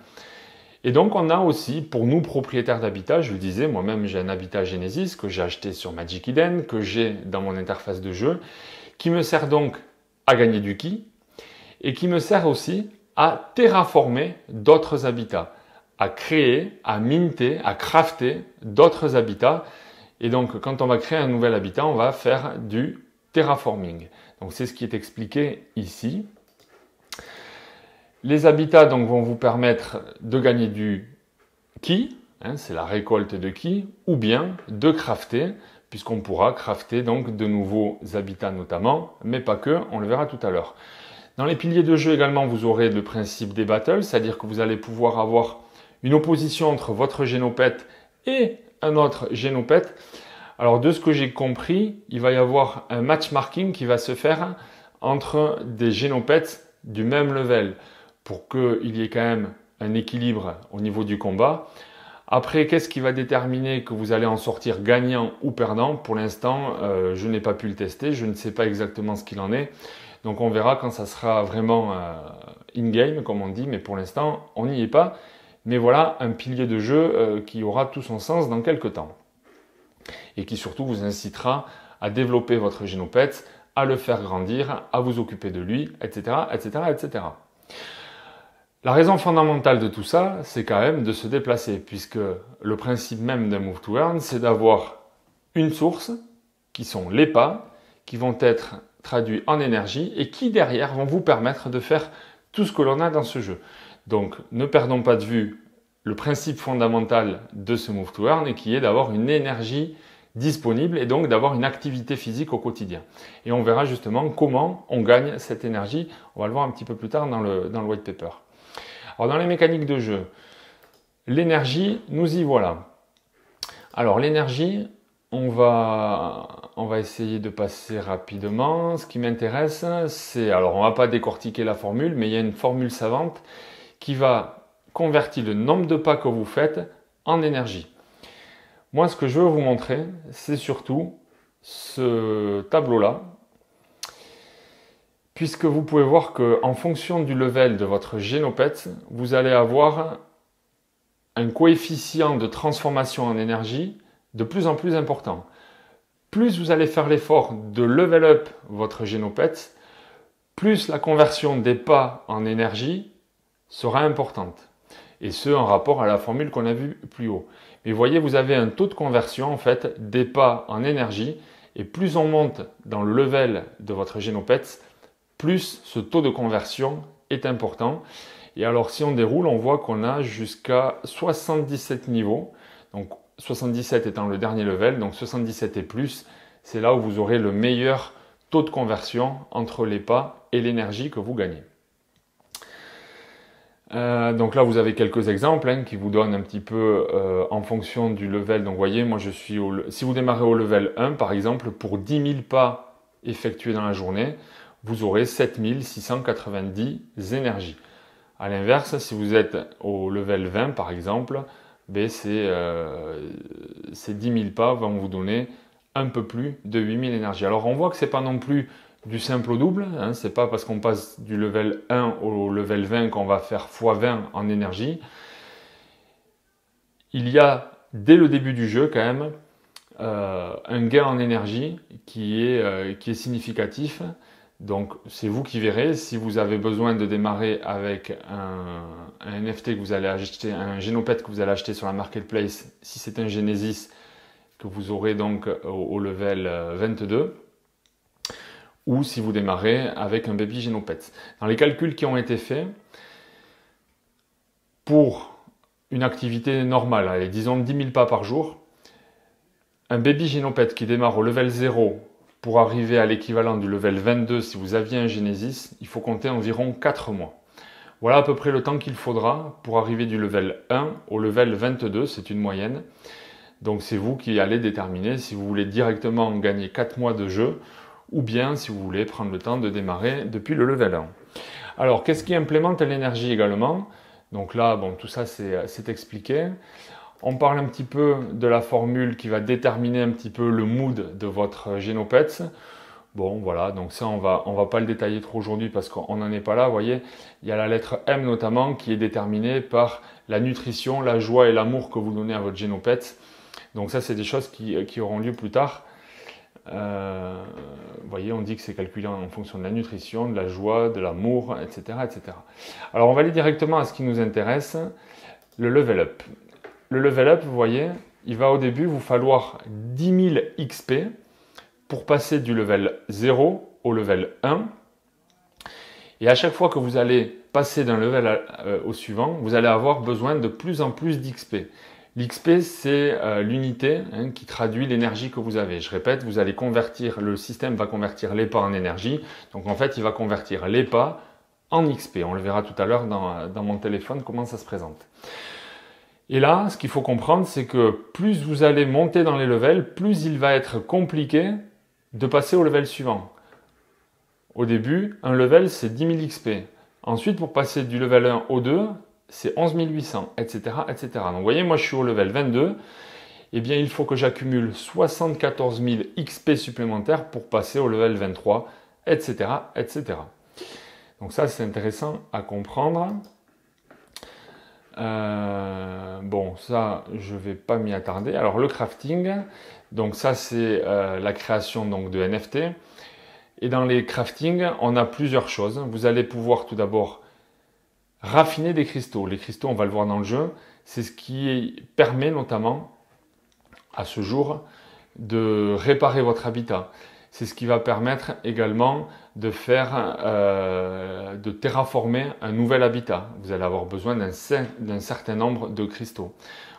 Et donc on a aussi, pour nous propriétaires d'habitat, je le disais, moi-même j'ai un habitat Genesis que j'ai acheté sur Magic Eden, que j'ai dans mon interface de jeu, qui me sert donc à gagner du ki, et qui me sert aussi à terraformer d'autres habitats, à créer, à minter, à crafter d'autres habitats. Et donc quand on va créer un nouvel habitat, on va faire du terraforming. Donc c'est ce qui est expliqué ici. Les habitats donc, vont vous permettre de gagner du ki, hein, c'est la récolte de ki, ou bien de crafter, puisqu'on pourra crafter donc de nouveaux habitats notamment, mais pas que, on le verra tout à l'heure. Dans les piliers de jeu également, vous aurez le principe des battles, c'est-à-dire que vous allez pouvoir avoir une opposition entre votre Gynopet et un autre Gynopet. Alors de ce que j'ai compris, il va y avoir un matchmarking qui va se faire entre des Gynopets du même level, pour qu'il y ait quand même un équilibre au niveau du combat. Après, qu'est-ce qui va déterminer que vous allez en sortir gagnant ou perdant? Pour l'instant, je n'ai pas pu le tester, je ne sais pas exactement ce qu'il en est. Donc on verra quand ça sera vraiment in-game, comme on dit, mais pour l'instant, on n'y est pas. Mais voilà un pilier de jeu qui aura tout son sens dans quelques temps. Et qui surtout vous incitera à développer votre Gynopet, à le faire grandir, à vous occuper de lui, etc., etc., etc. La raison fondamentale de tout ça, c'est quand même de se déplacer, puisque le principe même d'un Move to Earn, c'est d'avoir une source, qui sont les pas, qui vont être traduits en énergie et qui derrière vont vous permettre de faire tout ce que l'on a dans ce jeu. Donc ne perdons pas de vue le principe fondamental de ce Move to Earn, et qui est d'avoir une énergie disponible et donc d'avoir une activité physique au quotidien. Et on verra justement comment on gagne cette énergie. On va le voir un petit peu plus tard dans le white paper. Alors dans les mécaniques de jeu, l'énergie, nous y voilà. Alors l'énergie, on va essayer de passer rapidement. Ce qui m'intéresse, c'est, alors on va pas décortiquer la formule, mais il y a une formule savante qui va convertir le nombre de pas que vous faites en énergie. Moi, ce que je veux vous montrer, c'est surtout ce tableau-là, puisque vous pouvez voir qu'en fonction du level de votre Gynopet, vous allez avoir un coefficient de transformation en énergie de plus en plus important. Plus vous allez faire l'effort de level up votre Gynopet, plus la conversion des pas en énergie sera importante. Et ce, en rapport à la formule qu'on a vue plus haut. Mais vous voyez, vous avez un taux de conversion en fait des pas en énergie, et plus on monte dans le level de votre Gynopet, plus ce taux de conversion est important. Et alors si on déroule, on voit qu'on a jusqu'à 77 niveaux. Donc 77 étant le dernier level, donc 77 et plus, c'est là où vous aurez le meilleur taux de conversion entre les pas et l'énergie que vous gagnez. Donc là, vous avez quelques exemples qui vous donnent un petit peu en fonction du level. Donc vous voyez, moi je suis si vous démarrez au level 1, par exemple, pour 10 000 pas effectués dans la journée, vous aurez 7 690 énergies. À l'inverse, si vous êtes au level 20, par exemple, ces 10 000 pas vont vous donner un peu plus de 8 000 énergies. Alors on voit que ce n'est pas non plus du simple au double, c'est pas parce qu'on passe du level 1 au level 20 qu'on va faire x20 en énergie. Il y a dès le début du jeu quand même un gain en énergie qui est significatif. Donc c'est vous qui verrez. Si vous avez besoin de démarrer avec un NFT que vous allez acheter, un Genopet que vous allez acheter sur la marketplace, si c'est un Genesis que vous aurez donc au level 22, ou si vous démarrez avec un Baby Genopet. Dans les calculs qui ont été faits, pour une activité normale, allez, disons 10 000 pas par jour, un Baby Genopet qui démarre au level 0 pour arriver à l'équivalent du level 22 si vous aviez un Genesis, il faut compter environ 4 mois. Voilà à peu près le temps qu'il faudra pour arriver du level 1 au level 22, c'est une moyenne. Donc c'est vous qui allez déterminer si vous voulez directement gagner 4 mois de jeu ou bien si vous voulez prendre le temps de démarrer depuis le level 1. Alors qu'est-ce qui implémente l'énergie également? Donc là, bon, tout ça c'est expliqué. On parle un petit peu de la formule qui va déterminer un petit peu le mood de votre Genopets. Bon, voilà, donc ça, on va pas le détailler trop aujourd'hui parce qu'on n'en est pas là. Vous voyez, il y a la lettre M notamment qui est déterminée par la nutrition, la joie et l'amour que vous donnez à votre Genopets. Donc ça, c'est des choses qui auront lieu plus tard. Vous voyez, on dit que c'est calculé en fonction de la nutrition, de la joie, de l'amour, etc., etc. Alors, on va aller directement à ce qui nous intéresse, le level up. Le level up, vous voyez, il va au début vous falloir 10 000 XP pour passer du level 0 au level 1. Et à chaque fois que vous allez passer d'un level au suivant, vous allez avoir besoin de plus en plus d'XP. L'XP, c'est l'unité qui traduit l'énergie que vous avez. Je répète, vous allez convertir, le système va convertir les pas en énergie. Donc en fait, il va convertir les pas en XP. On le verra tout à l'heure dans mon téléphone, comment ça se présente. Et là, ce qu'il faut comprendre, c'est que plus vous allez monter dans les levels, plus il va être compliqué de passer au level suivant. Au début, un level, c'est 10 000 XP. Ensuite, pour passer du level 1 au 2, c'est 11 800, etc., etc. Donc, vous voyez, moi, je suis au level 22. Eh bien, il faut que j'accumule 74 000 XP supplémentaires pour passer au level 23, etc., etc. Donc ça, c'est intéressant à comprendre. Bon, ça, je ne vais pas m'y attarder. Alors, le crafting, donc ça, c'est la création donc, de NFT. Et dans les craftings, on a plusieurs choses. Vous allez pouvoir tout d'abord raffiner des cristaux. Les cristaux, on va le voir dans le jeu, c'est ce qui permet notamment, à ce jour, de réparer votre habitat. C'est ce qui va permettre également de terraformer un nouvel habitat. Vous allez avoir besoin d'un certain nombre de cristaux.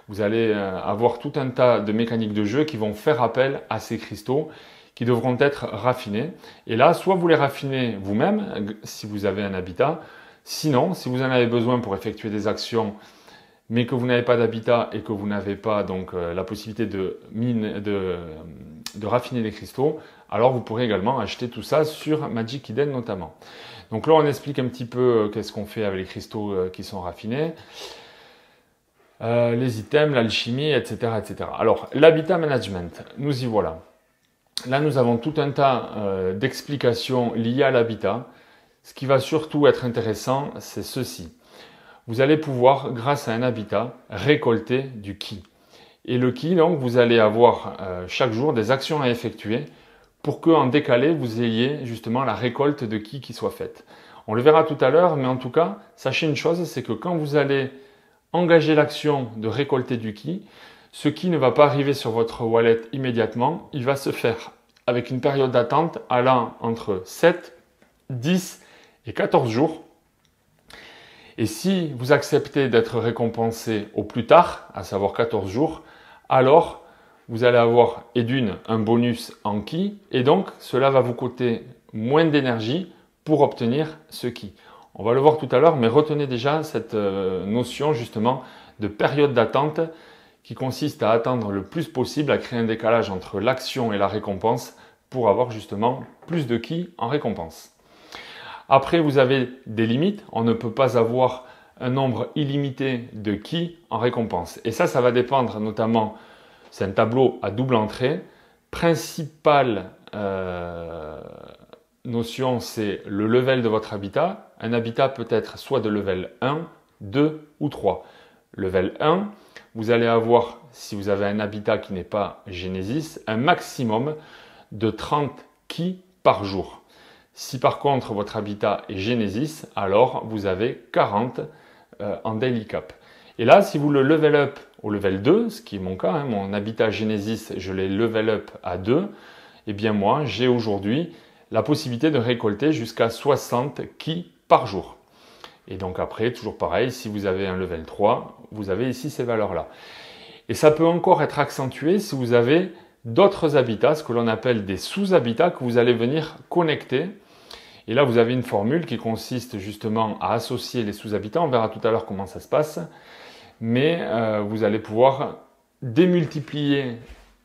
Vous allez avoir tout un tas de mécaniques de jeu qui vont faire appel à ces cristaux qui devront être raffinés. Et là, soit vous les raffinez vous-même, si vous avez un habitat. Sinon, si vous en avez besoin pour effectuer des actions, mais que vous n'avez pas d'habitat et que vous n'avez pas donc la possibilité de raffiner les cristaux, alors vous pourrez également acheter tout ça sur Magic Eden notamment. Donc là, on explique un petit peu qu'est-ce qu'on fait avec les cristaux qui sont raffinés, les items, l'alchimie, etc., etc. Alors, l'habitat management, nous y voilà. Là, nous avons tout un tas d'explications liées à l'habitat. Ce qui va surtout être intéressant, c'est ceci. Vous allez pouvoir, grâce à un habitat, récolter du ki. Et le ki, donc, vous allez avoir chaque jour des actions à effectuer pour qu'en décalé, vous ayez justement la récolte de ki qui soit faite. On le verra tout à l'heure, mais en tout cas, sachez une chose, c'est que quand vous allez engager l'action de récolter du ki, ce ki ne va pas arriver sur votre wallet immédiatement, il va se faire avec une période d'attente allant entre 7, 10 et 14 jours. Et si vous acceptez d'être récompensé au plus tard, à savoir 14 jours, alors vous allez avoir et d'une un bonus en ki et donc cela va vous coûter moins d'énergie pour obtenir ce ki. On va le voir tout à l'heure, mais retenez déjà cette notion justement de période d'attente qui consiste à attendre le plus possible, à créer un décalage entre l'action et la récompense pour avoir justement plus de ki en récompense. Après, vous avez des limites. On ne peut pas avoir un nombre illimité de ki en récompense. Et ça va dépendre notamment, c'est un tableau à double entrée. Principale notion, c'est le level de votre habitat. Un habitat peut être soit de level 1, 2 ou 3. Level 1, vous allez avoir, si vous avez un habitat qui n'est pas Genesis, un maximum de 30 ki par jour. Si par contre votre habitat est Genesis, alors vous avez 40 en daily cap. Et là, si vous le level up au level 2, ce qui est mon cas, hein, mon habitat Genesis, je l'ai level up à 2, et bien moi, j'ai aujourd'hui la possibilité de récolter jusqu'à 60 ki par jour. Et donc après, toujours pareil, si vous avez un level 3, vous avez ici ces valeurs-là. Et ça peut encore être accentué si vous avez d'autres habitats, ce que l'on appelle des sous-habitats que vous allez venir connecter. Et là, vous avez une formule qui consiste justement à associer les sous-habitats. On verra tout à l'heure comment ça se passe. Mais vous allez pouvoir démultiplier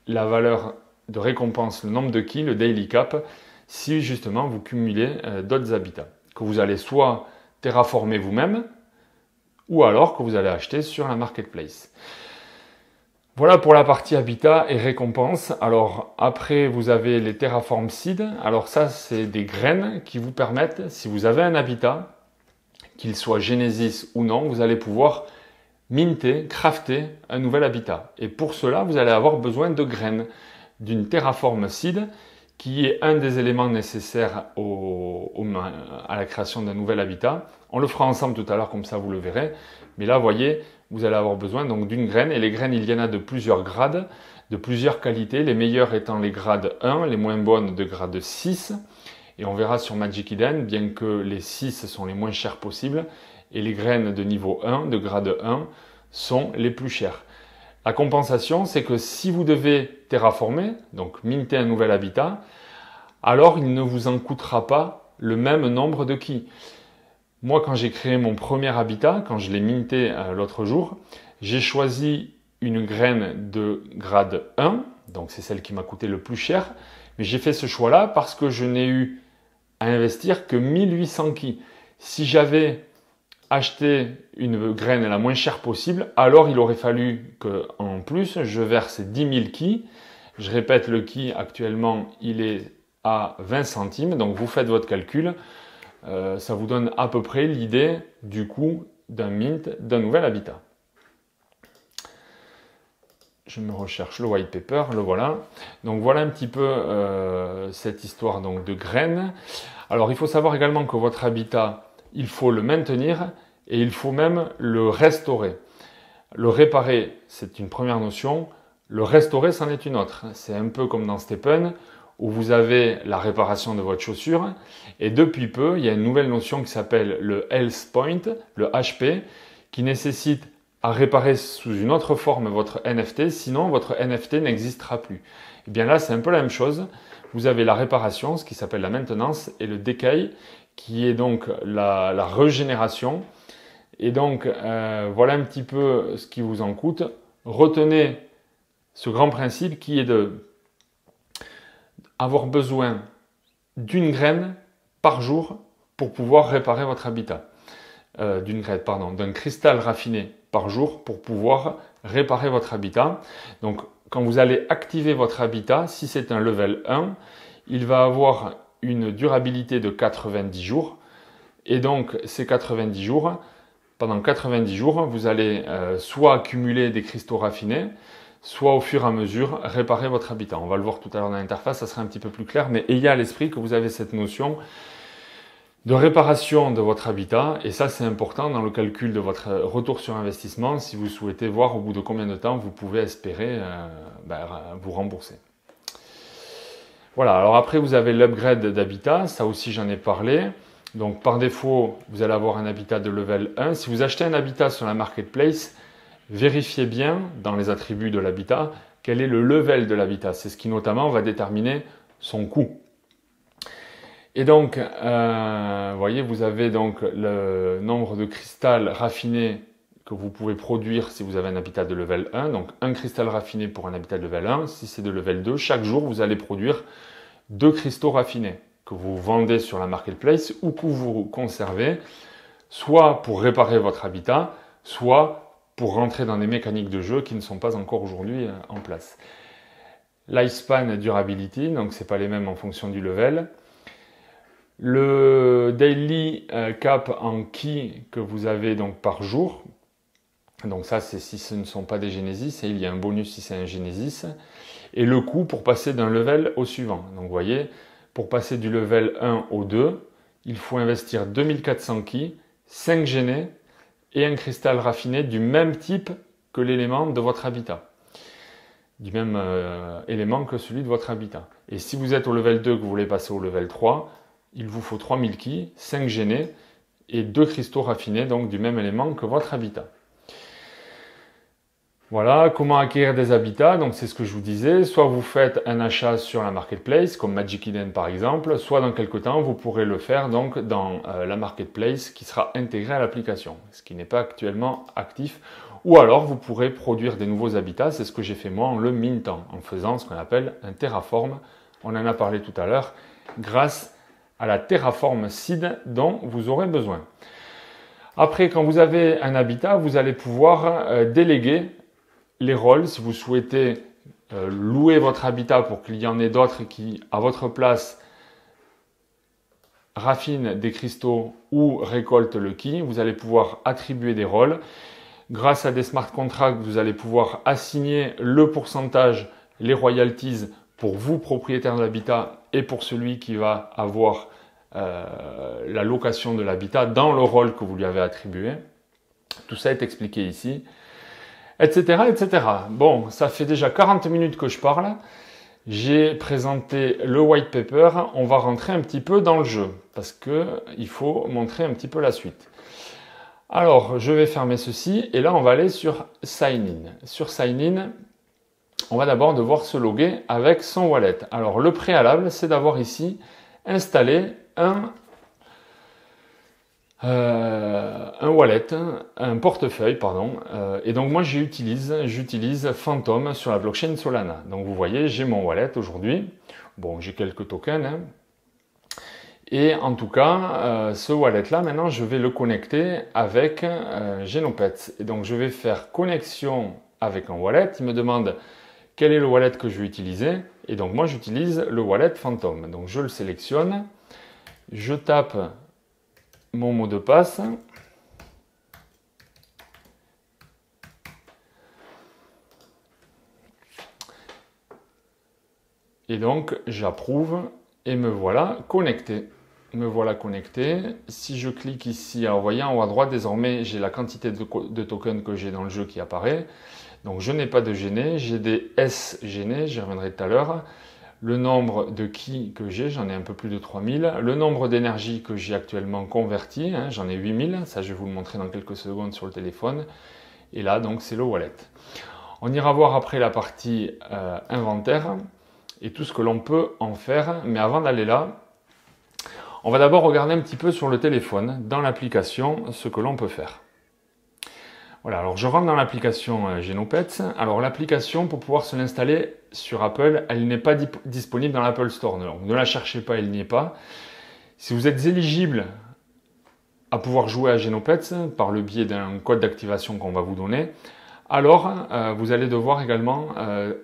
la valeur de récompense, le nombre de ki, le daily cap, si justement vous cumulez d'autres habitats. Que vous allez soit terraformer vous-même, ou alors que vous allez acheter sur la marketplace. Voilà pour la partie habitat et récompense. Alors après, vous avez les Terraform Seed. Alors ça, c'est des graines qui vous permettent, si vous avez un habitat, qu'il soit Genesis ou non, vous allez pouvoir minter, crafter un nouvel habitat. Et pour cela, vous allez avoir besoin de graines, d'une Terraform Seed, qui est un des éléments nécessaires à la création d'un nouvel habitat. On le fera ensemble tout à l'heure, comme ça vous le verrez. Mais là, vous voyez, vous allez avoir besoin donc d'une graine. Et les graines, il y en a de plusieurs grades, de plusieurs qualités. Les meilleures étant les grades 1, les moins bonnes de grade 6. Et on verra sur Magic Eden, bien que les 6 sont les moins chers possibles. Et les graines de niveau 1, de grade 1, sont les plus chères. La compensation, c'est que si vous devez terraformer, donc minter un nouvel habitat, alors il ne vous en coûtera pas le même nombre de ki. Moi, quand j'ai créé mon premier habitat, quand je l'ai minté l'autre jour, j'ai choisi une graine de grade 1, donc c'est celle qui m'a coûté le plus cher, mais j'ai fait ce choix-là parce que je n'ai eu à investir que 1800 ki. Si j'avais acheté une graine la moins chère possible, alors il aurait fallu qu'en plus je verse 10 000 ki. Je répète, le ki actuellement il est à 20 centimes, donc vous faites votre calcul. Ça vous donne à peu près l'idée du coût d'un mint, d'un nouvel habitat. Je me recherche le white paper, le voilà. Donc voilà un petit peu cette histoire donc, de graines. Alors il faut savoir également que votre habitat, il faut le maintenir et il faut même le restaurer. Le réparer, c'est une première notion. Le restaurer, c'en est une autre. C'est un peu comme dans Stephen, où vous avez la réparation de votre chaussure. Et depuis peu, il y a une nouvelle notion qui s'appelle le Health Point, le HP, qui nécessite à réparer sous une autre forme votre NFT, sinon votre NFT n'existera plus. Et bien là, c'est un peu la même chose. Vous avez la réparation, ce qui s'appelle la maintenance, et le decay, qui est donc la régénération. Et donc, voilà un petit peu ce qui vous en coûte. Retenez ce grand principe qui est de avoir besoin d'une graine par jour pour pouvoir réparer votre habitat. D'un cristal raffiné par jour pour pouvoir réparer votre habitat. Donc, quand vous allez activer votre habitat, si c'est un level 1, il va avoir une durabilité de 90 jours. Et donc, ces 90 jours, pendant 90 jours, vous allez soit accumuler des cristaux raffinés, soit au fur et à mesure réparer votre habitat. On va le voir tout à l'heure dans l'interface, ça sera un petit peu plus clair, mais ayez à l'esprit que vous avez cette notion de réparation de votre habitat, et ça c'est important dans le calcul de votre retour sur investissement si vous souhaitez voir au bout de combien de temps vous pouvez espérer vous rembourser. Voilà, alors après vous avez l'upgrade d'habitat, ça aussi j'en ai parlé. Donc par défaut, vous allez avoir un habitat de level 1. Si vous achetez un habitat sur la marketplace, vérifiez bien dans les attributs de l'habitat quel est le level de l'habitat. C'est ce qui notamment va déterminer son coût. Et donc, vous voyez, vous avez donc le nombre de cristal raffinés que vous pouvez produire si vous avez un habitat de level 1. Donc, un cristal raffiné pour un habitat de level 1. Si c'est de level 2, chaque jour, vous allez produire 2 cristaux raffinés que vous vendez sur la marketplace ou que vous conservez, soit pour réparer votre habitat, soit pour rentrer dans des mécaniques de jeu qui ne sont pas encore aujourd'hui en place. Lifespan et durability, donc c'est pas les mêmes en fonction du level. Le daily cap en key que vous avez donc par jour, donc ça c'est si ce ne sont pas des Genesis, et il y a un bonus si c'est un Genesis, et le coût pour passer d'un level au suivant. Donc vous voyez, pour passer du level 1 au 2, il faut investir 2400 ki, 5 Gene et un cristal raffiné du même type que l'élément de votre habitat. Du même élément que celui de votre habitat. Et si vous êtes au level 2 que vous voulez passer au level 3, il vous faut 3000 ki, 5 Gene et 2 cristaux raffinés, donc du même élément que votre habitat. Voilà, comment acquérir des habitats, donc c'est ce que je vous disais, soit vous faites un achat sur la marketplace, comme Magic Eden par exemple, soit dans quelque temps vous pourrez le faire donc dans la marketplace qui sera intégrée à l'application, ce qui n'est pas actuellement actif, ou alors vous pourrez produire des nouveaux habitats, c'est ce que j'ai fait moi en le mintant, en faisant ce qu'on appelle un terraform, on en a parlé tout à l'heure, grâce à la terraform seed dont vous aurez besoin. Après, quand vous avez un habitat, vous allez pouvoir déléguer les rôles, si vous souhaitez louer votre habitat pour qu'il y en ait d'autres qui, à votre place, raffinent des cristaux ou récoltent le ki, vous allez pouvoir attribuer des rôles. Grâce à des smart contracts, vous allez pouvoir assigner le pourcentage, les royalties pour vous, propriétaire de l'habitat, et pour celui qui va avoir la location de l'habitat dans le rôle que vous lui avez attribué. Tout ça est expliqué ici. Etc., etc. Bon, ça fait déjà 40 minutes que je parle. J'ai présenté le white paper. On va rentrer un petit peu dans le jeu parce que il faut montrer un petit peu la suite. Alors, je vais fermer ceci et là, on va aller sur Sign In. Sur Sign In, on va d'abord devoir se loguer avec son wallet. Alors, le préalable, c'est d'avoir ici installé un wallet, un portefeuille, pardon. Et donc moi j'utilise Phantom sur la blockchain Solana. Donc vous voyez, j'ai mon wallet aujourd'hui. Bon, j'ai quelques tokens. Hein. Et en tout cas, ce wallet-là, maintenant, je vais le connecter avec Genopets. Et donc je vais faire connexion avec un wallet. Il me demande quel est le wallet que je vais utiliser. Et donc moi j'utilise le wallet Phantom. Donc je le sélectionne. Je tape mon mot de passe. Et donc, j'approuve et me voilà connecté. Si je clique ici, alors vous voyez en haut à droite, désormais, j'ai la quantité de tokens que j'ai dans le jeu qui apparaît. Donc, je n'ai pas de Gene, j'ai des S Gene, j'y reviendrai tout à l'heure. Le nombre de ki que j'ai, j'en ai un peu plus de 3000. Le nombre d'énergie que j'ai actuellement converti, hein, j'en ai 8000. Ça, je vais vous le montrer dans quelques secondes sur le téléphone. Et là, donc, c'est le wallet. On ira voir après la partie inventaire et tout ce que l'on peut en faire. Mais avant d'aller là, on va d'abord regarder un petit peu sur le téléphone, dans l'application, ce que l'on peut faire. Voilà, alors je rentre dans l'application Genopets. Alors l'application, pour pouvoir se l'installer sur Apple, elle n'est pas disponible dans l'Apple Store. Donc ne la cherchez pas, elle n'y est pas. Si vous êtes éligible à pouvoir jouer à Genopets par le biais d'un code d'activation qu'on va vous donner, alors vous allez devoir également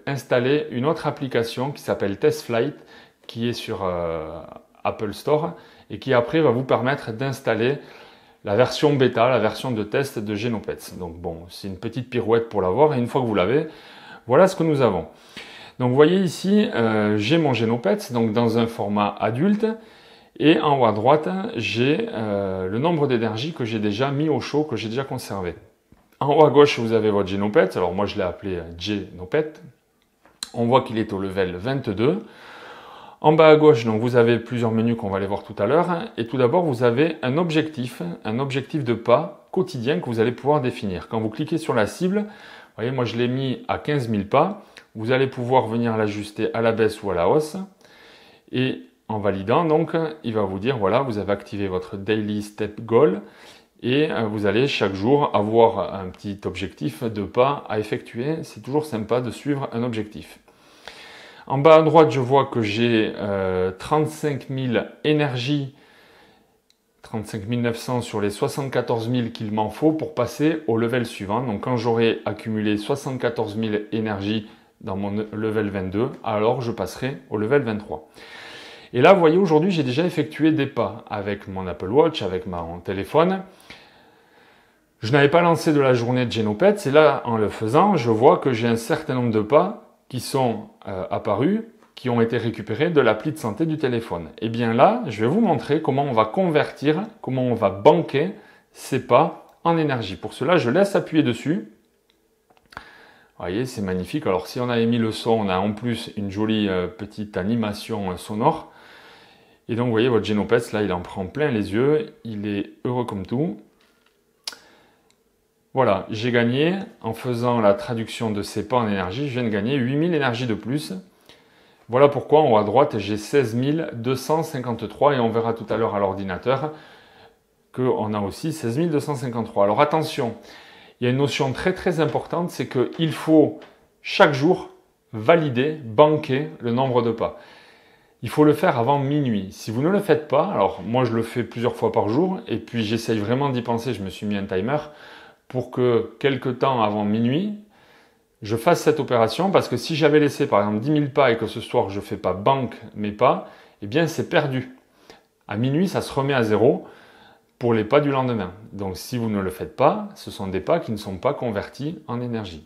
installer une autre application qui s'appelle TestFlight, qui est sur Apple Store et qui après va vous permettre d'installer la version bêta, la version de test de Genopets. Donc bon, c'est une petite pirouette pour l'avoir et une fois que vous l'avez, voilà ce que nous avons. Donc vous voyez ici, j'ai mon Genopets donc dans un format adulte et en haut à droite, j'ai le nombre d'énergie que j'ai déjà mis au chaud, que j'ai déjà conservé. En haut à gauche, vous avez votre Genopets. Alors moi, je l'ai appelé Genopet. On voit qu'il est au level 22. En bas à gauche, donc, vous avez plusieurs menus qu'on va aller voir tout à l'heure. Et tout d'abord, vous avez un objectif de pas quotidien que vous allez pouvoir définir. Quand vous cliquez sur la cible, vous voyez, moi je l'ai mis à 15 000 pas. Vous allez pouvoir venir l'ajuster à la baisse ou à la hausse. Et en validant, donc, il va vous dire, voilà, vous avez activé votre Daily Step Goal. Et vous allez chaque jour avoir un petit objectif de pas à effectuer. C'est toujours sympa de suivre un objectif. En bas à droite, je vois que j'ai 35 000 énergie, 35 900 sur les 74 000 qu'il m'en faut pour passer au level suivant. Donc quand j'aurai accumulé 74 000 énergie dans mon level 22, alors je passerai au level 23. Et là, vous voyez, aujourd'hui, j'ai déjà effectué des pas avec mon Apple Watch, avec mon téléphone. Je n'avais pas lancé de la journée de Genopets, et là, en le faisant, je vois que j'ai un certain nombre de pas qui sont apparus, qui ont été récupérés de l'appli de santé du téléphone. Et bien là, je vais vous montrer comment on va convertir, comment on va banquer ces pas en énergie. Pour cela, je laisse appuyer dessus. Vous voyez, c'est magnifique. Alors, si on avait mis le son, on a en plus une jolie petite animation sonore. Et donc, vous voyez, votre Genopets, là, il en prend plein les yeux. Il est heureux comme tout. Voilà, j'ai gagné, en faisant la traduction de ces pas en énergie, je viens de gagner 8000 énergies de plus. Voilà pourquoi en haut à droite, j'ai 16 253 et on verra tout à l'heure à l'ordinateur qu'on a aussi 16 253. Alors attention, il y a une notion très très importante, c'est qu'il faut chaque jour valider, banquer le nombre de pas. Il faut le faire avant minuit. Si vous ne le faites pas, alors moi je le fais plusieurs fois par jour et puis j'essaye vraiment d'y penser, je me suis mis un timer pour que quelques temps avant minuit, je fasse cette opération parce que si j'avais laissé par exemple 10 000 pas et que ce soir je ne fais pas banque mes pas, eh bien c'est perdu. À minuit, ça se remet à zéro pour les pas du lendemain. Donc si vous ne le faites pas, ce sont des pas qui ne sont pas convertis en énergie.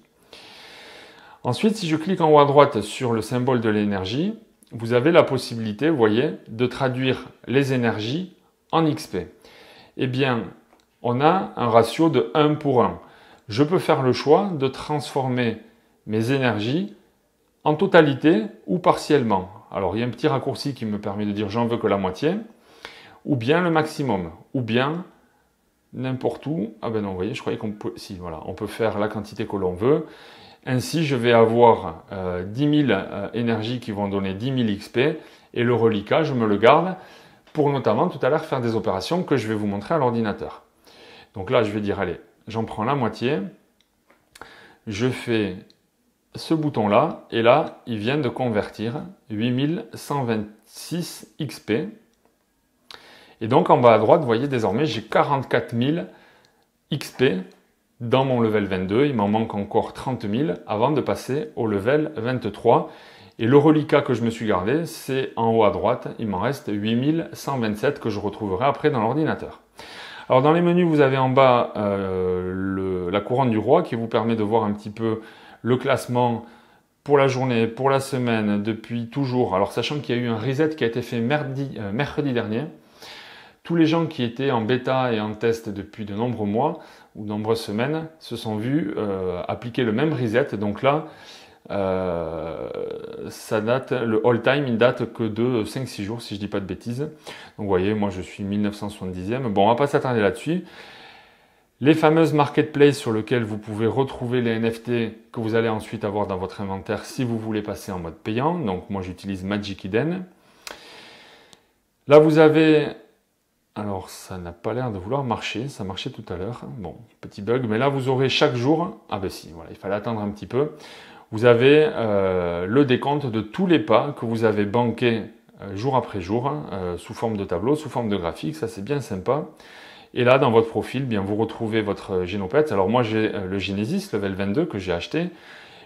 Ensuite, si je clique en haut à droite sur le symbole de l'énergie, vous avez la possibilité, vous voyez, de traduire les énergies en XP. Eh bien, on a un ratio de 1 pour 1. Je peux faire le choix de transformer mes énergies en totalité ou partiellement. Alors, il y a un petit raccourci qui me permet de dire j'en veux que la moitié, ou bien le maximum, ou bien n'importe où. Ah ben non, vous voyez, je croyais qu'on peut... Si, voilà, on peut faire la quantité que l'on veut. Ainsi, je vais avoir 10 000 énergies qui vont donner 10 000 XP, et le reliquat, je me le garde pour notamment tout à l'heure faire des opérations que je vais vous montrer à l'ordinateur. Donc là, je vais dire, allez, j'en prends la moitié, je fais ce bouton-là, et là, il vient de convertir 8126 XP. Et donc, en bas à droite, vous voyez, désormais, j'ai 44 000 XP dans mon level 22. Il m'en manque encore 30 000 avant de passer au level 23. Et le reliquat que je me suis gardé, c'est en haut à droite, il m'en reste 8127 que je retrouverai après dans l'ordinateur. Alors dans les menus, vous avez en bas la couronne du roi qui vous permet de voir un petit peu le classement pour la journée, pour la semaine, depuis toujours. Alors sachant qu'il y a eu un reset qui a été fait mercredi dernier, tous les gens qui étaient en bêta et en test depuis de nombreux mois ou de nombreuses semaines se sont vus appliquer le même reset. Donc là, ça date, le all time, il date que de 5-6 jours, si je dis pas de bêtises. Donc vous voyez, moi je suis 1970e. Bon, on va pas s'attarder là-dessus. Les fameuses marketplaces sur lesquelles vous pouvez retrouver les NFT que vous allez ensuite avoir dans votre inventaire si vous voulez passer en mode payant. Donc moi j'utilise Magic Eden. Là vous avez... Alors ça n'a pas l'air de vouloir marcher, ça marchait tout à l'heure. Bon, petit bug, mais là vous aurez chaque jour... Ah ben si, voilà, il fallait attendre un petit peu. Vous avez le décompte de tous les pas que vous avez banqués jour après jour, sous forme de tableau, sous forme de graphique, ça c'est bien sympa. Et là, dans votre profil, bien vous retrouvez votre Genopets. Alors moi j'ai le Genesis level 22 que j'ai acheté,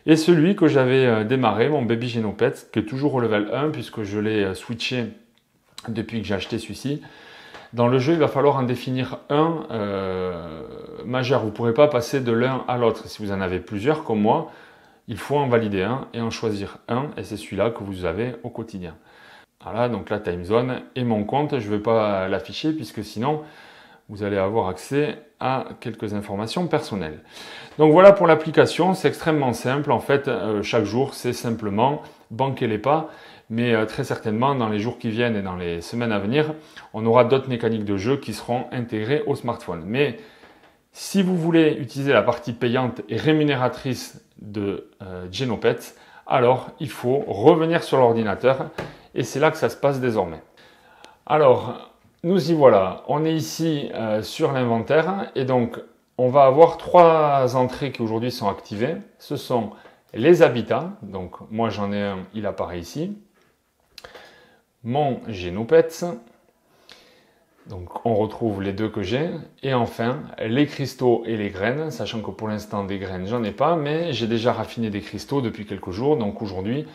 et celui que j'avais démarré, mon baby Genopets, qui est toujours au level 1, puisque je l'ai switché depuis que j'ai acheté celui-ci. Dans le jeu, il va falloir en définir un majeur. Vous ne pourrez pas passer de l'un à l'autre. Si vous en avez plusieurs, comme moi, il faut en valider un et en choisir un, et c'est celui-là que vous avez au quotidien. Voilà, donc la time zone et mon compte, je ne vais pas l'afficher puisque sinon vous allez avoir accès à quelques informations personnelles. Donc voilà pour l'application, c'est extrêmement simple. En fait, chaque jour, c'est simplement banquer les pas, mais très certainement dans les jours qui viennent et dans les semaines à venir, on aura d'autres mécaniques de jeu qui seront intégrées au smartphone. Mais Si vous voulez utiliser la partie payante et rémunératrice de Genopets, alors il faut revenir sur l'ordinateur et c'est là que ça se passe désormais. Alors, nous y voilà. On est ici sur l'inventaire et donc on va avoir 3 entrées qui aujourd'hui sont activées. Ce sont les habitats. Donc moi j'en ai un, il apparaît ici. Mon Genopets. Donc on retrouve les deux que j'ai. Et enfin, les cristaux et les graines, sachant que pour l'instant des graines, j'en ai pas, mais j'ai déjà raffiné des cristaux depuis quelques jours. Donc aujourd'hui,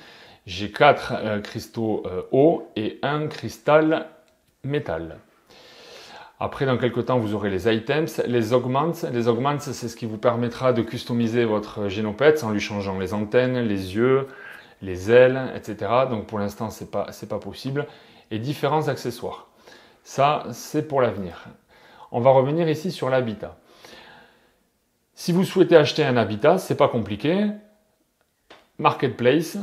j'ai 4 cristaux eau et 1 cristal métal. Après, dans quelques temps, vous aurez les items, les augments. Les augments, c'est ce qui vous permettra de customiser votre Genopets en lui changeant les antennes, les yeux, les ailes, etc. Donc pour l'instant, c'est pas possible. Et différents accessoires. Ça, c'est pour l'avenir. On va revenir ici sur l'habitat. Si vous souhaitez acheter un habitat, c'est pas compliqué. Marketplace,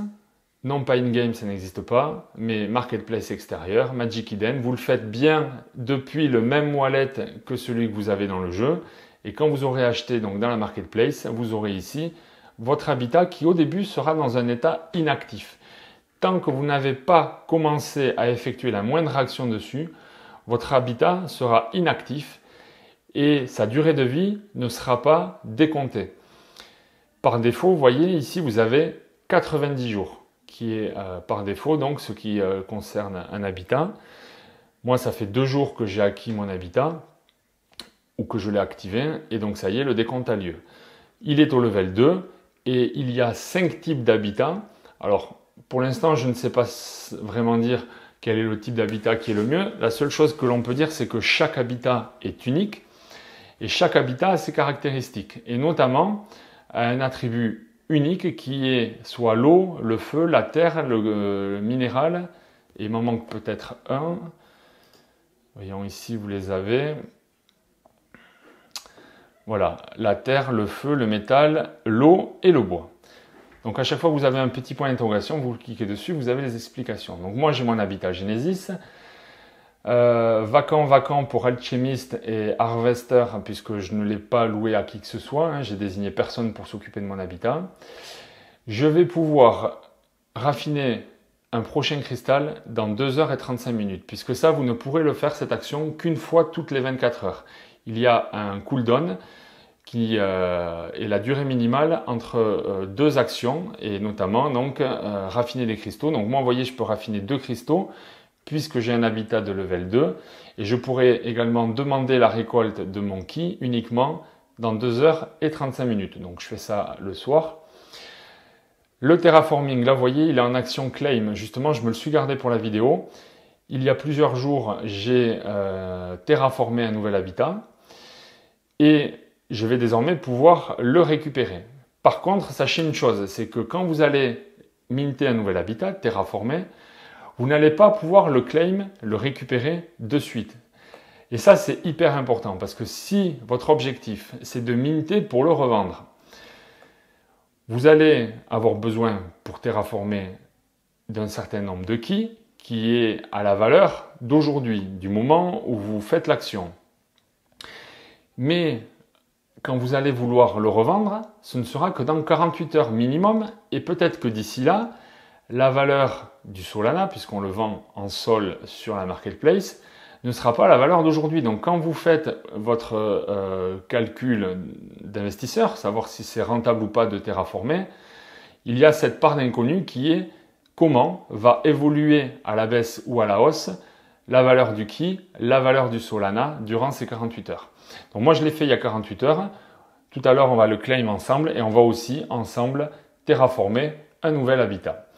non pas in-game, ça n'existe pas, mais Marketplace extérieur, Magic Eden, vous le faites bien depuis le même wallet que celui que vous avez dans le jeu. Et quand vous aurez acheté donc dans la Marketplace, vous aurez ici votre habitat qui au début sera dans un état inactif. Tant que vous n'avez pas commencé à effectuer la moindre action dessus, votre habitat sera inactif et sa durée de vie ne sera pas décomptée. Par défaut, vous voyez ici, vous avez 90 jours qui est par défaut, donc ce qui concerne un habitat. Moi, ça fait 2 jours que j'ai acquis mon habitat ou que je l'ai activé et donc ça y est, le décompte a lieu. Il est au level 2 et il y a 5 types d'habitats. Alors, pour l'instant, je ne sais pas vraiment dire quel est le type d'habitat qui est le mieux. La seule chose que l'on peut dire, c'est que chaque habitat est unique et chaque habitat a ses caractéristiques et notamment un attribut unique qui est soit l'eau, le feu, la terre, le minéral et il m'en manque peut-être un. Voyons ici, vous les avez. Voilà, la terre, le feu, le métal, l'eau et le bois. Donc à chaque fois que vous avez un petit point d'interrogation, vous cliquez dessus, vous avez les explications. Donc moi j'ai mon habitat Genesis, vacant pour Alchemist et Harvester, puisque je ne l'ai pas loué à qui que ce soit, hein, j'ai désigné personne pour s'occuper de mon habitat. Je vais pouvoir raffiner un prochain cristal dans 2h35 minutes, puisque ça vous ne pourrez le faire cette action qu'une fois toutes les 24 heures. Il y a un cooldown qui est la durée minimale entre 2 actions et notamment donc raffiner les cristaux. Donc moi, vous voyez, je peux raffiner 2 cristaux puisque j'ai un habitat de level 2 et je pourrais également demander la récolte de mon ki uniquement dans 2h35 minutes. Donc je fais ça le soir. Le terraforming, là vous voyez, il est en action claim. Justement, je me le suis gardé pour la vidéo. Il y a plusieurs jours, j'ai terraformé un nouvel habitat et je vais désormais pouvoir le récupérer. Par contre, sachez une chose, c'est que quand vous allez minter un nouvel habitat, terraformer, vous n'allez pas pouvoir le claim, le récupérer de suite. Et ça, c'est hyper important parce que si votre objectif, c'est de minter pour le revendre, vous allez avoir besoin pour terraformer d'un certain nombre de ki qui est à la valeur d'aujourd'hui, du moment où vous faites l'action. Mais quand vous allez vouloir le revendre, ce ne sera que dans 48 heures minimum et peut-être que d'ici là, la valeur du Solana, puisqu'on le vend en sol sur la marketplace, ne sera pas la valeur d'aujourd'hui. Donc quand vous faites votre calcul d'investisseur, savoir si c'est rentable ou pas de terraformer, il y a cette part d'inconnu qui est comment va évoluer à la baisse ou à la hausse la valeur du ki, la valeur du Solana durant ces 48 heures. Donc moi je l'ai fait il y a 48 heures. Tout à l'heure on va le claim ensemble et on va aussi ensemble terraformer un nouvel habitat.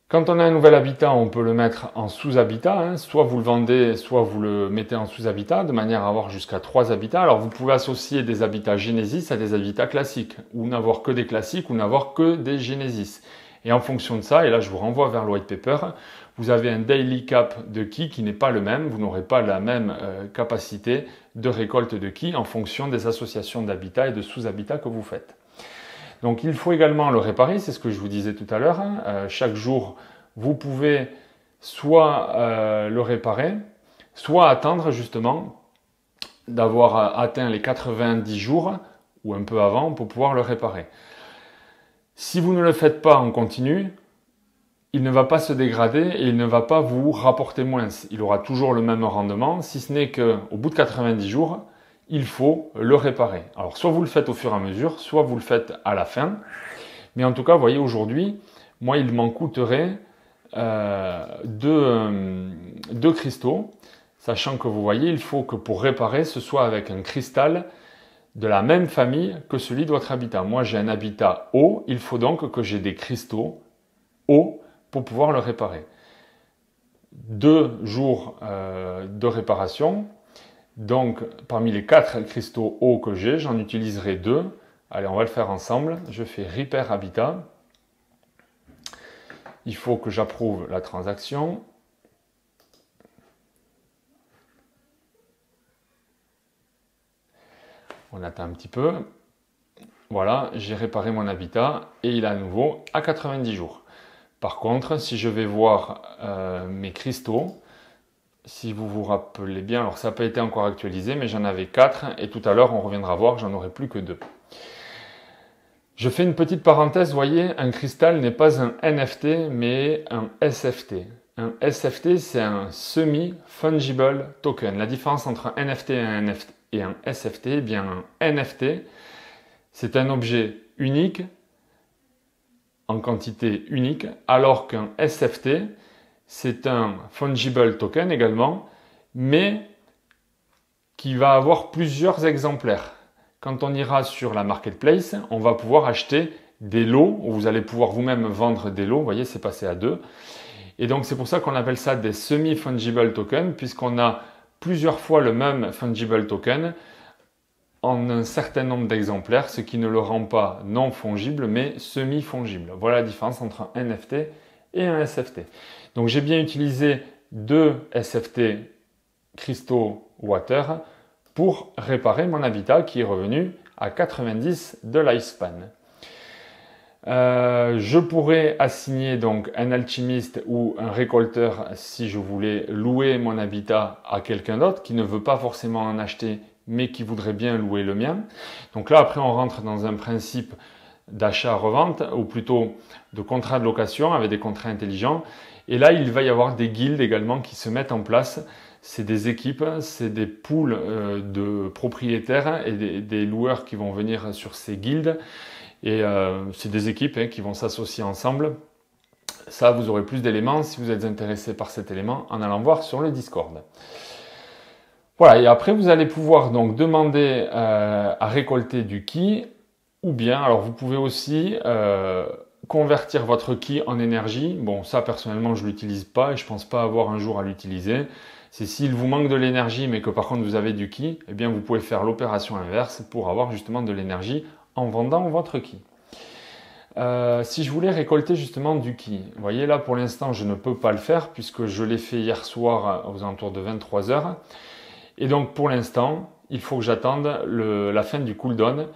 Quand on a un nouvel habitat, on peut le mettre en sous-habitat. Hein. Soit vous le vendez, soit vous le mettez en sous-habitat de manière à avoir jusqu'à 3 habitats. Alors vous pouvez associer des habitats Genesis à des habitats classiques ou n'avoir que des classiques ou n'avoir que des Genesis. Et en fonction de ça, et là je vous renvoie vers le white paper, vous avez un daily cap de ki qui n'est pas le même. Vous n'aurez pas la même capacité de récolte de ki en fonction des associations d'habitats et de sous-habitats que vous faites. Donc il faut également le réparer, c'est ce que je vous disais tout à l'heure. Chaque jour, vous pouvez soit le réparer, soit attendre justement d'avoir atteint les 90 jours ou un peu avant pour pouvoir le réparer. Si vous ne le faites pas en continu, il ne va pas se dégrader et il ne va pas vous rapporter moins. Il aura toujours le même rendement, si ce n'est qu'au bout de 90 jours, il faut le réparer. Alors soit vous le faites au fur et à mesure, soit vous le faites à la fin. Mais en tout cas, vous voyez, aujourd'hui, moi, il m'en coûterait deux cristaux, sachant que vous voyez, il faut que pour réparer, ce soit avec un cristal de la même famille que celui de votre habitat. Moi, j'ai un habitat haut, il faut donc que j'ai des cristaux hauts pour pouvoir le réparer. 2 jours de réparation. Donc, parmi les 4 cristaux hauts que j'ai, j'en utiliserai 2. Allez, on va le faire ensemble. Je fais Repair Habitat. Il faut que j'approuve la transaction. On attend un petit peu. Voilà, j'ai réparé mon habitat et il est à nouveau à 90 jours. Par contre, si je vais voir mes cristaux, si vous vous rappelez bien, alors ça n'a pas été encore actualisé, mais j'en avais 4 et tout à l'heure on reviendra voir, j'en aurai plus que 2. Je fais une petite parenthèse, vous voyez, un cristal n'est pas un NFT, mais un SFT. Un SFT, c'est un Semi-Fungible Token. La différence entre un NFT et un SFT, eh bien un NFT, c'est un objet unique, en quantité unique, alors qu'un SFT, c'est un Fungible Token également, mais qui va avoir plusieurs exemplaires. Quand on ira sur la marketplace, on va pouvoir acheter des lots, où vous allez pouvoir vous-même vendre des lots. Vous voyez, c'est passé à 2. Et donc, c'est pour ça qu'on appelle ça des semi-fungible tokens, puisqu'on a plusieurs fois le même fungible token en un certain nombre d'exemplaires, ce qui ne le rend pas non fongible, mais semi-fongible. Voilà la différence entre un NFT et un SFT. Donc, j'ai bien utilisé 2 SFT cristaux water pour réparer mon habitat qui est revenu à 90 de lifespan. Je pourrais assigner donc un alchimiste ou un récolteur si je voulais louer mon habitat à quelqu'un d'autre qui ne veut pas forcément en acheter mais qui voudrait bien louer le mien. Donc là après on rentre dans un principe d'achat-revente ou plutôt de contrat de location avec des contrats intelligents et là il va y avoir des guildes également qui se mettent en place. C'est des équipes, c'est des pools de propriétaires et des loueurs qui vont venir sur ces guildes. Et c'est des équipes qui vont s'associer ensemble. Ça, vous aurez plus d'éléments si vous êtes intéressé par cet élément en allant voir sur le Discord. Voilà, et après vous allez pouvoir donc demander à récolter du ki ou bien, alors vous pouvez aussi convertir votre ki en énergie. Bon, ça personnellement je ne l'utilise pas et je ne pense pas avoir un jour à l'utiliser. C'est s'il vous manque de l'énergie mais que par contre vous avez du ki, eh bien vous pouvez faire l'opération inverse pour avoir justement de l'énergie en vendant votre ki. Si je voulais récolter justement du ki, vous voyez là pour l'instant je ne peux pas le faire puisque je l'ai fait hier soir aux alentours de 23 h. Et donc pour l'instant, il faut que j'attende la fin du cooldown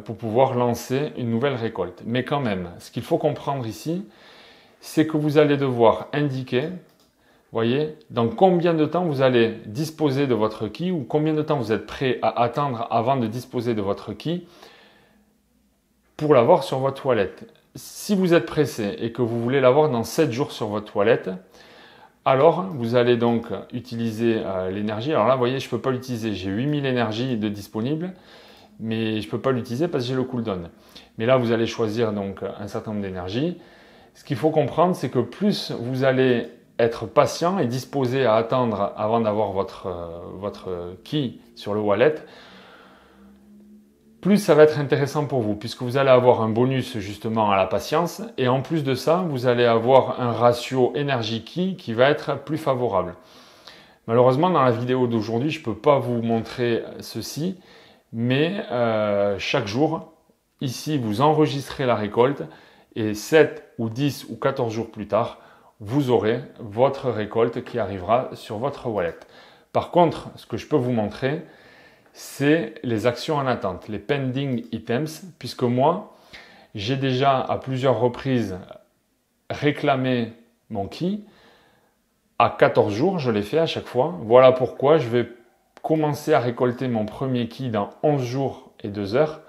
pour pouvoir lancer une nouvelle récolte. Mais quand même, ce qu'il faut comprendre ici, c'est que vous allez devoir indiquer, voyez, dans combien de temps vous allez disposer de votre ki ou combien de temps vous êtes prêt à attendre avant de disposer de votre ki pour l'avoir sur votre wallet. Si vous êtes pressé et que vous voulez l'avoir dans 7 jours sur votre wallet, alors vous allez donc utiliser l'énergie. Alors là, vous voyez, je ne peux pas l'utiliser. J'ai 8000 énergies de disponibles, mais je ne peux pas l'utiliser parce que j'ai le cooldown. Mais là, vous allez choisir donc un certain nombre d'énergies. Ce qu'il faut comprendre, c'est que plus vous allez être patient et disposé à attendre avant d'avoir votre ki sur le wallet, plus ça va être intéressant pour vous, puisque vous allez avoir un bonus justement à la patience, et en plus de ça, vous allez avoir un ratio énergie-ki qui va être plus favorable. Malheureusement, dans la vidéo d'aujourd'hui, je ne peux pas vous montrer ceci, mais chaque jour, ici, vous enregistrez la récolte, et 7 ou 10 ou 14 jours plus tard, vous aurez votre récolte qui arrivera sur votre wallet. Par contre, ce que je peux vous montrer, c'est les actions en attente, les pending items, puisque moi, j'ai déjà à plusieurs reprises réclamé mon ki. À 14 jours, je l'ai fait à chaque fois. Voilà pourquoi je vais commencer à récolter mon premier ki dans 11 jours et 2 heures.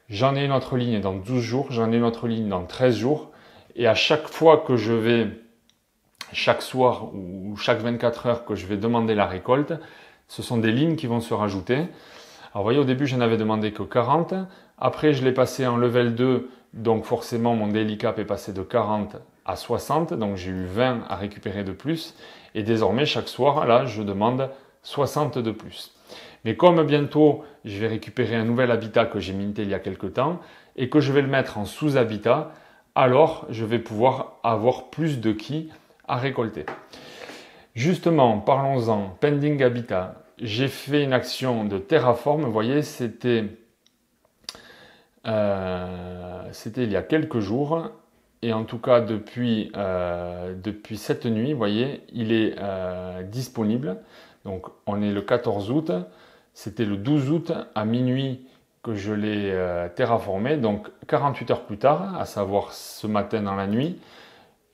J'en ai une autre ligne dans 12 jours, j'en ai une autre ligne dans 13 jours. Et à chaque fois que je vais, chaque soir ou chaque 24 heures que je vais demander la récolte, ce sont des lignes qui vont se rajouter. Alors vous voyez, au début, je n'avais demandé que 40. Après, je l'ai passé en level 2, donc forcément, mon daily cap est passé de 40 à 60. Donc j'ai eu 20 à récupérer de plus. Et désormais, chaque soir, là, je demande 60 de plus. Mais comme bientôt, je vais récupérer un nouvel habitat que j'ai minté il y a quelques temps et que je vais le mettre en sous-habitat, alors je vais pouvoir avoir plus de ki à récolter. Justement, parlons-en, pending habitat. J'ai fait une action de terraform, vous voyez, c'était il y a quelques jours. Et en tout cas, depuis cette nuit, vous voyez, il est disponible. Donc, on est le 14 août. C'était le 12 août à minuit que je l'ai terraformé. Donc, 48 heures plus tard, à savoir ce matin dans la nuit,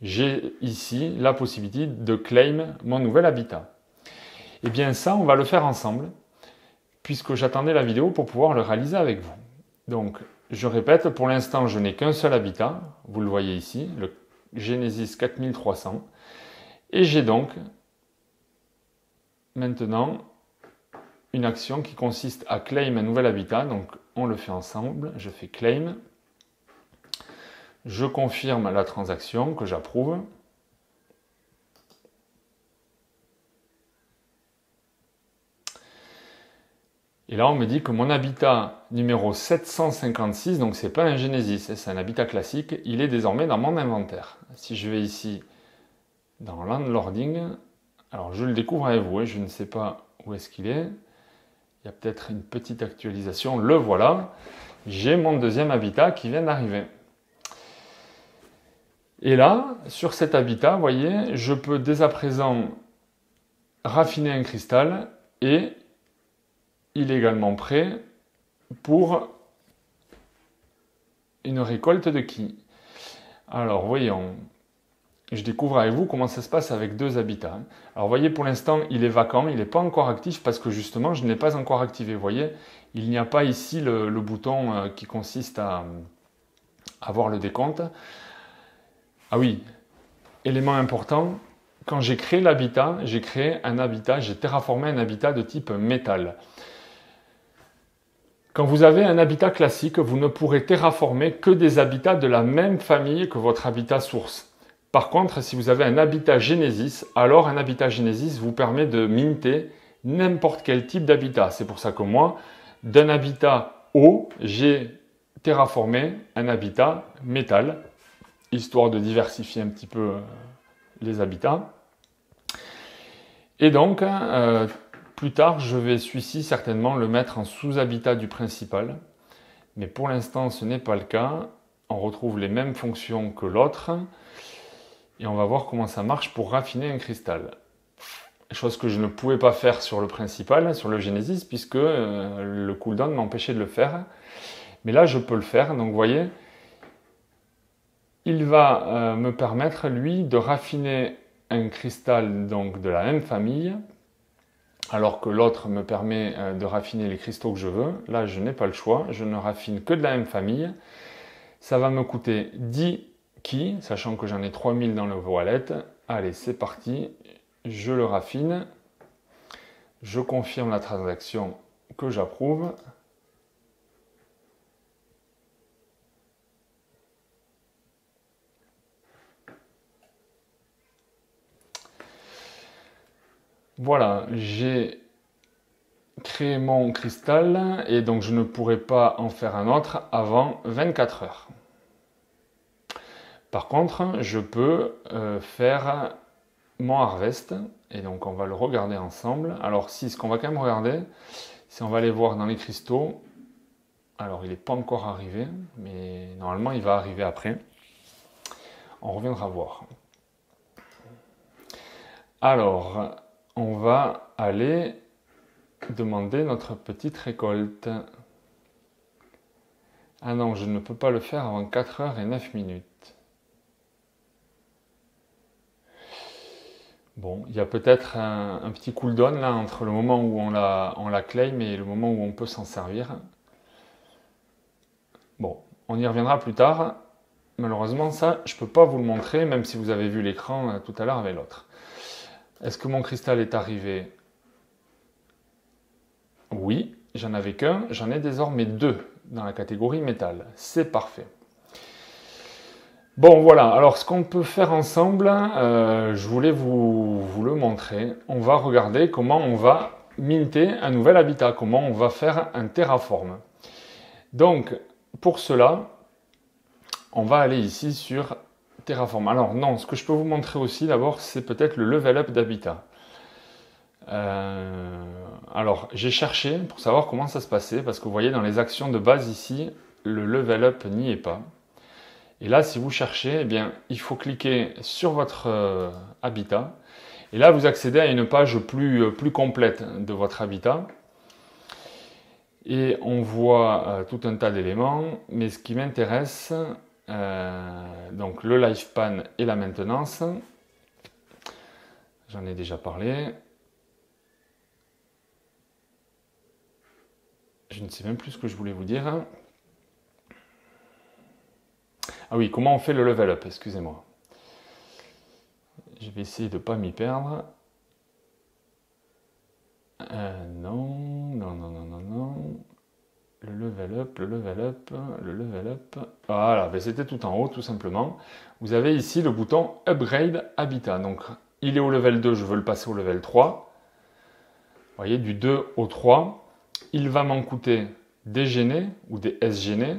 j'ai ici la possibilité de claim mon nouvel habitat. Et bien ça, on va le faire ensemble, puisque j'attendais la vidéo pour pouvoir le réaliser avec vous. Donc, je répète, pour l'instant, je n'ai qu'un seul habitat. Vous le voyez ici, le Genesis 4300. Et j'ai donc maintenant une action qui consiste à claim un nouvel habitat. Donc, on le fait ensemble. Je fais claim. Je confirme la transaction que j'approuve. Et là, on me dit que mon habitat numéro 756, donc c'est pas un Genesis, c'est un habitat classique, il est désormais dans mon inventaire. Si je vais ici dans Landlording, alors je le découvre avec vous, je ne sais pas où est-ce qu'il est. Il y a peut-être une petite actualisation, le voilà. J'ai mon deuxième habitat qui vient d'arriver. Et là, sur cet habitat, vous voyez, je peux dès à présent raffiner un cristal et il est également prêt pour une récolte de ki. Alors, voyons. Je découvre avec vous comment ça se passe avec deux habitats. Alors, vous voyez, pour l'instant, il est vacant, il n'est pas encore actif parce que justement, je ne l'ai pas encore activé. Vous voyez, il n'y a pas ici le bouton qui consiste à avoir le décompte. Ah oui, élément important, quand j'ai créé l'habitat, j'ai terraformé un habitat de type métal. Quand vous avez un habitat classique, vous ne pourrez terraformer que des habitats de la même famille que votre habitat source. Par contre, si vous avez un habitat Genesis, alors un habitat Genesis vous permet de minter n'importe quel type d'habitat. C'est pour ça que moi, d'un habitat eau, j'ai terraformé un habitat métal, histoire de diversifier un petit peu les habitats. Et donc, plus tard, je vais celui-ci certainement le mettre en sous-habitat du principal. Mais pour l'instant, ce n'est pas le cas. On retrouve les mêmes fonctions que l'autre. Et on va voir comment ça marche pour raffiner un cristal. Chose que je ne pouvais pas faire sur le principal, sur le Genesis, puisque le cooldown m'empêchait de le faire. Mais là, je peux le faire. Donc, vous voyez, il va me permettre, lui, de raffiner un cristal donc, de la même famille, alors que l'autre me permet de raffiner les cristaux que je veux. Là, je n'ai pas le choix, je ne raffine que de la même famille. Ça va me coûter 10 ki, sachant que j'en ai 3000 dans le wallet. Allez, c'est parti, je le raffine. Je confirme la transaction que j'approuve. Voilà, j'ai créé mon cristal et donc je ne pourrai pas en faire un autre avant 24 heures. Par contre, je peux faire mon harvest et donc on va le regarder ensemble. Alors si, ce qu'on va quand même regarder, c'est on va aller voir dans les cristaux. Alors il n'est pas encore arrivé, mais normalement il va arriver après. On reviendra voir. Alors, on va aller demander notre petite récolte. Ah non, je ne peux pas le faire avant 4 heures et 9 minutes. Bon, il y a peut-être un petit cooldown là entre le moment où on la claim et le moment où on peut s'en servir. Bon, on y reviendra plus tard. Malheureusement, ça, je ne peux pas vous le montrer, même si vous avez vu l'écran tout à l'heure avec l'autre. Est-ce que mon cristal est arrivé? Oui, j'en avais qu'un, j'en ai désormais deux dans la catégorie métal. C'est parfait. Bon, voilà, alors ce qu'on peut faire ensemble, je voulais vous le montrer. On va regarder comment on va minter un nouvel habitat, comment on va faire un terraform. Donc, pour cela, on va aller ici sur Terraform. Alors non, ce que je peux vous montrer aussi d'abord, c'est peut-être le level up d'habitat. Alors, j'ai cherché pour savoir comment ça se passait, parce que vous voyez dans les actions de base ici, le level up n'y est pas. Et là, si vous cherchez, eh bien, il faut cliquer sur votre habitat. Et là, vous accédez à une page plus complète de votre habitat. Et on voit tout un tas d'éléments, mais ce qui m'intéresse, donc le lifespan et la maintenance, j'en ai déjà parlé. Je ne sais même plus ce que je voulais vous dire. Ah oui, comment on fait le level up, excusez-moi. Je vais essayer de ne pas m'y perdre. Non. Le level up. Voilà, ben c'était tout en haut, tout simplement. Vous avez ici le bouton Upgrade Habitat. Donc, il est au level 2, je veux le passer au level 3. Vous voyez, du 2 au 3. Il va m'en coûter des genés ou des S-genés.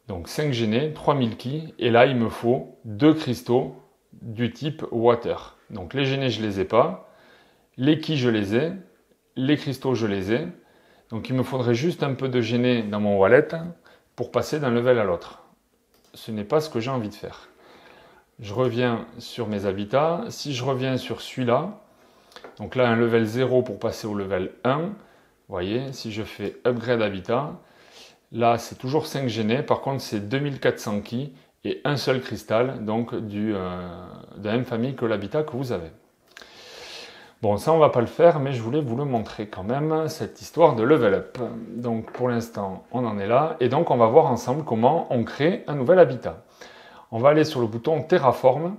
Donc 5 genés, 3000 ki. Et là, il me faut 2 cristaux du type Water. Donc les genés, je ne les ai pas. Les ki, je les ai. Les cristaux, je les ai. Donc il me faudrait juste un peu de genés dans mon wallet pour passer d'un level à l'autre. Ce n'est pas ce que j'ai envie de faire. Je reviens sur mes habitats. Si je reviens sur celui-là, donc là un level 0 pour passer au level 1, vous voyez, si je fais Upgrade Habitat, là c'est toujours 5 genés, par contre c'est 2400 ki et un seul cristal, donc de la même famille que l'habitat que vous avez. Bon, ça on va pas le faire, mais je voulais vous le montrer quand même, cette histoire de level up. Donc pour l'instant, on en est là, et donc on va voir ensemble comment on crée un nouvel habitat. On va aller sur le bouton Terraform.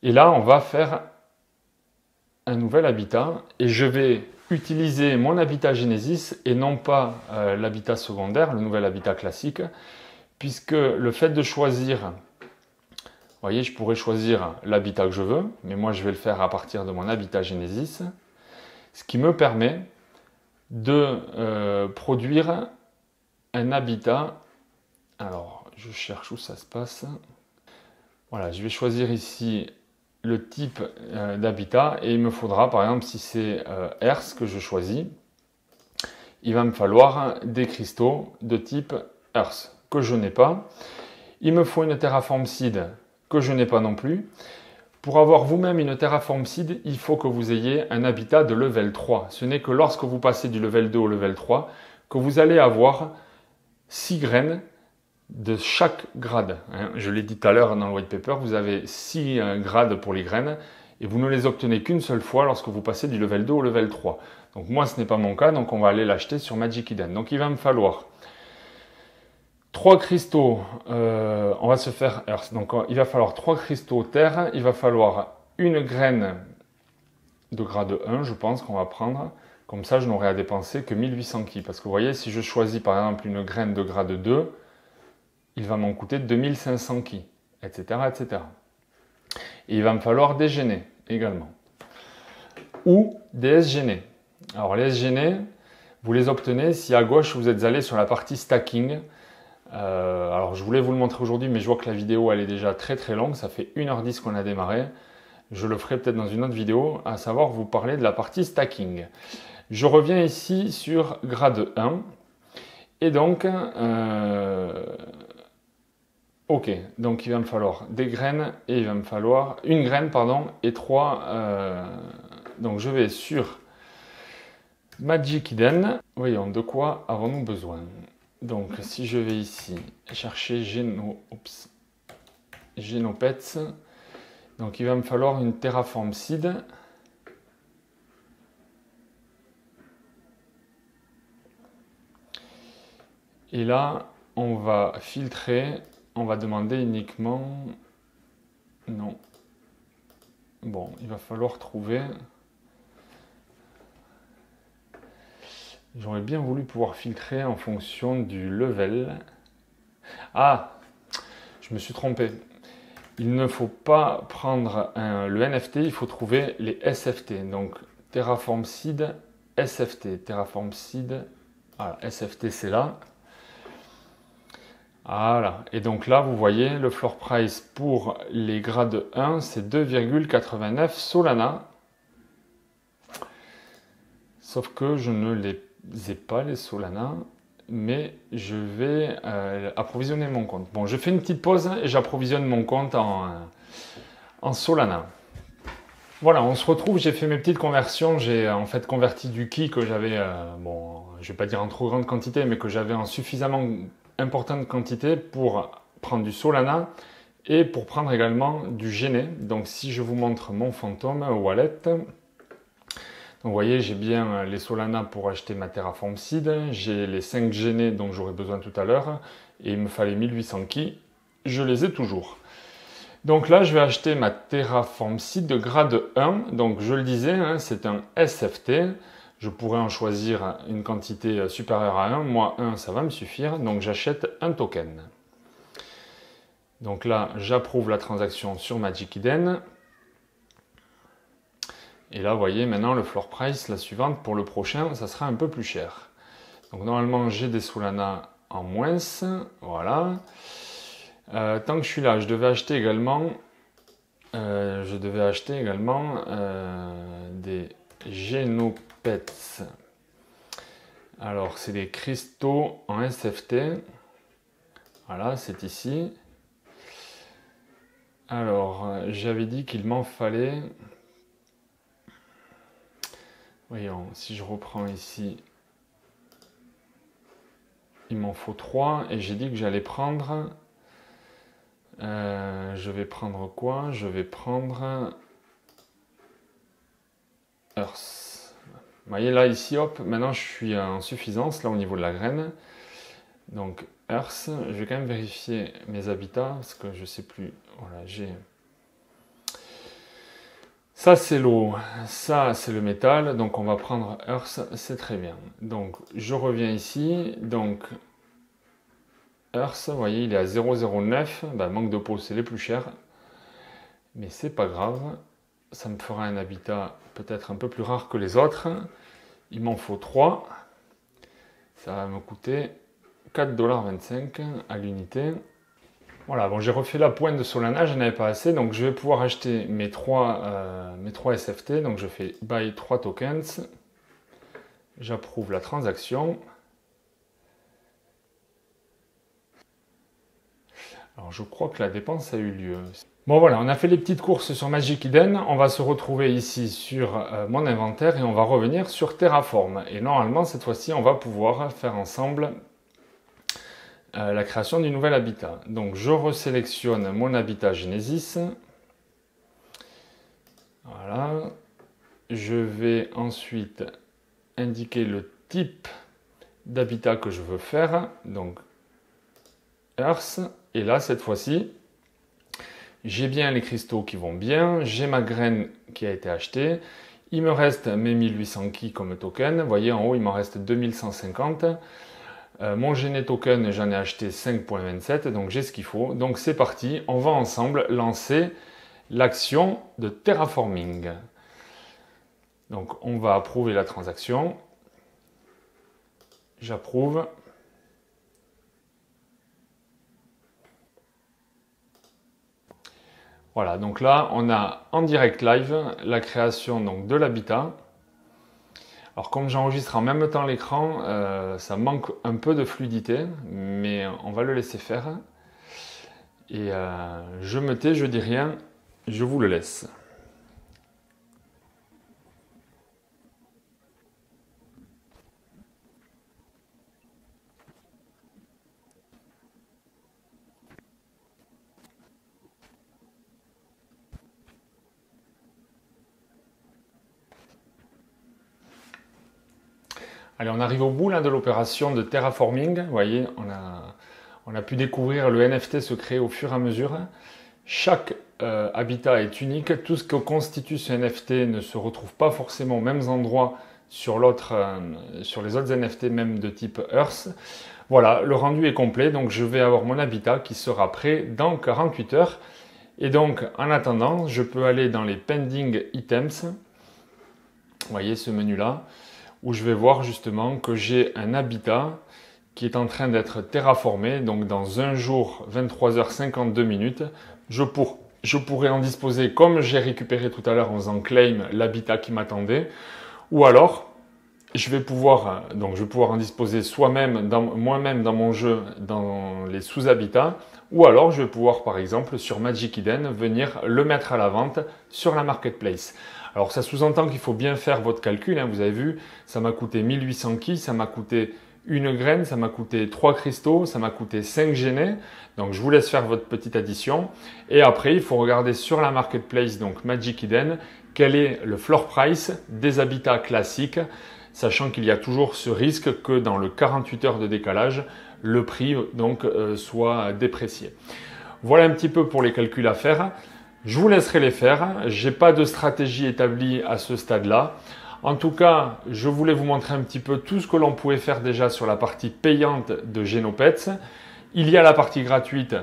Et là, on va faire un nouvel habitat, et je vais utiliser mon habitat Genesis et non pas l'habitat secondaire, le nouvel habitat classique, puisque le fait de choisir... Vous voyez, je pourrais choisir l'habitat que je veux, mais moi je vais le faire à partir de mon habitat Genesis, ce qui me permet de produire un habitat. Alors, je cherche où ça se passe. Voilà, je vais choisir ici le type d'habitat et il me faudra, par exemple, si c'est Earth que je choisis, il va me falloir des cristaux de type Earth que je n'ai pas. Il me faut une Terraform Seed que je n'ai pas non plus. Pour avoir vous-même une Terraform Seed, il faut que vous ayez un habitat de level 3. Ce n'est que lorsque vous passez du level 2 au level 3 que vous allez avoir 6 graines de chaque grade. Je l'ai dit tout à l'heure dans le white paper, vous avez 6 grades pour les graines et vous ne les obtenez qu'une seule fois lorsque vous passez du level 2 au level 3. Donc moi, ce n'est pas mon cas, donc on va aller l'acheter sur Magic Eden. Donc il va me falloir 3 cristaux, on va se faire Earth, donc il va falloir 3 cristaux terre, il va falloir une graine de grade 1, je pense qu'on va prendre, comme ça je n'aurai à dépenser que 1800 ki, parce que vous voyez, si je choisis par exemple une graine de grade 2, il va m'en coûter 2500 ki, etc., etc. Et il va me falloir des genés également, ou des S-genés. Alors les S-genés, vous les obtenez si à gauche vous êtes allé sur la partie stacking. Alors je voulais vous le montrer aujourd'hui, mais je vois que la vidéo elle est déjà très très longue, ça fait 1h10 qu'on a démarré. Je le ferai peut-être dans une autre vidéo, à savoir vous parler de la partie stacking. Je reviens ici sur grade 1, et donc, ok, donc il va me falloir des graines, et il va me falloir une graine, pardon, et 3, donc je vais sur Magic Eden, voyons de quoi avons-nous besoin. Donc si je vais ici chercher Genopets, donc il va me falloir une Terraform Seed. Et là, on va filtrer, on va demander uniquement... Non. Bon, il va falloir trouver... J'aurais bien voulu pouvoir filtrer en fonction du level. Ah, je me suis trompé. Il ne faut pas prendre le NFT, il faut trouver les SFT. Donc, Terraform Seed, SFT. Terraform Seed, voilà, SFT c'est là. Voilà, et donc là, vous voyez, le floor price pour les grades 1, c'est 2,89 Solana. Sauf que je ne les ai pas, les Solana, mais je vais approvisionner mon compte. Bon, je fais une petite pause et j'approvisionne mon compte en Solana. Voilà, on se retrouve, j'ai fait mes petites conversions, j'ai en fait converti du Ki que j'avais, bon, je vais pas dire en trop grande quantité, mais que j'avais en suffisamment importante quantité pour prendre du Solana et pour prendre également du Gene. Donc si je vous montre mon Phantom Wallet, donc vous voyez, j'ai bien les Solana pour acheter ma Terraform Seed, j'ai les 5 Gene dont j'aurai besoin tout à l'heure, et il me fallait 1800 Ki, je les ai toujours. Donc là, je vais acheter ma Terraform Seed de grade 1. Donc je le disais, hein, c'est un SFT. Je pourrais en choisir une quantité supérieure à 1. Moi, 1, ça va me suffire. Donc j'achète un token. Donc là, j'approuve la transaction sur Magic Eden. Et là, vous voyez, maintenant, le floor price, la suivante, pour le prochain, ça sera un peu plus cher. Donc normalement, j'ai des Solana en moins. Voilà. Tant que je suis là, je devais acheter également des Genopets. Alors, c'est des cristaux en SFT. Voilà, c'est ici. Alors, j'avais dit qu'il m'en fallait... Voyons, si je reprends ici, il m'en faut 3 et j'ai dit que j'allais prendre... je vais prendre quoi? Je vais prendre Earth. Vous voyez là, ici, hop, maintenant je suis en suffisance, là au niveau de la graine. Donc Earth, je vais quand même vérifier mes habitats, parce que je sais plus. Voilà, j'ai... Ça c'est l'eau, ça c'est le métal, donc on va prendre Earth, c'est très bien. Donc je reviens ici, donc... Earth, vous voyez, il est à 0,09. Ben, manque de peau, c'est les plus chers. Mais c'est pas grave. Ça me fera un habitat peut-être un peu plus rare que les autres. Il m'en faut 3. Ça va me coûter 4,25$ à l'unité. Voilà, bon, j'ai refait la pointe de Solana, je n'avais pas assez. Donc je vais pouvoir acheter mes 3 SFT. Donc je fais buy 3 tokens. J'approuve la transaction. Alors je crois que la dépense a eu lieu. Bon voilà, on a fait les petites courses sur Magic Eden. On va se retrouver ici sur mon inventaire et on va revenir sur Terraform. Et normalement, cette fois-ci, on va pouvoir faire ensemble la création du nouvel habitat. Donc je resélectionne mon habitat Genesis. Voilà. Je vais ensuite indiquer le type d'habitat que je veux faire. Donc Earth. Et là, cette fois-ci, j'ai bien les cristaux qui vont bien, j'ai ma graine qui a été achetée, il me reste mes 1800 Ki comme token, vous voyez en haut il m'en reste 2150, mon Gene token j'en ai acheté 5.27, donc j'ai ce qu'il faut, donc c'est parti, on va ensemble lancer l'action de terraforming. Donc on va approuver la transaction, j'approuve. Voilà, donc là, on a en direct live la création donc, de l'habitat. Alors comme j'enregistre en même temps l'écran, ça manque un peu de fluidité, mais on va le laisser faire. Et je me tais, je dis rien, je vous le laisse. Allez, on arrive au bout là, de l'opération de terraforming. Vous voyez, on a pu découvrir le NFT se créer au fur et à mesure. Chaque habitat est unique. Tout ce que constitue ce NFT ne se retrouve pas forcément aux mêmes endroits sur les autres NFT, même de type Earth. Voilà, le rendu est complet. Donc, je vais avoir mon habitat qui sera prêt dans 48 heures. Et donc, en attendant, je peux aller dans les pending items. Vous voyez ce menu-là, où je vais voir justement que j'ai un habitat qui est en train d'être terraformé. Donc, dans un jour, 23h52, je pourrais en disposer comme j'ai récupéré tout à l'heure en faisant claim l'habitat qui m'attendait. Ou alors, je vais pouvoir en disposer moi-même dans mon jeu, dans les sous-habitats. Ou alors, je vais pouvoir, par exemple, sur Magic Eden, venir le mettre à la vente sur la marketplace. Alors, ça sous-entend qu'il faut bien faire votre calcul. Hein. Vous avez vu, ça m'a coûté 1800 ki, ça m'a coûté une graine, ça m'a coûté 3 cristaux, ça m'a coûté 5 genets. Donc, je vous laisse faire votre petite addition. Et après, il faut regarder sur la marketplace, donc Magic Eden, quel est le floor price des habitats classiques, sachant qu'il y a toujours ce risque que dans le 48 heures de décalage, le prix donc soit déprécié. Voilà un petit peu pour les calculs à faire. Je vous laisserai les faire. J'ai pas de stratégie établie à ce stade-là. En tout cas, je voulais vous montrer un petit peu tout ce que l'on pouvait faire déjà sur la partie payante de Genopets. Il y a la partie gratuite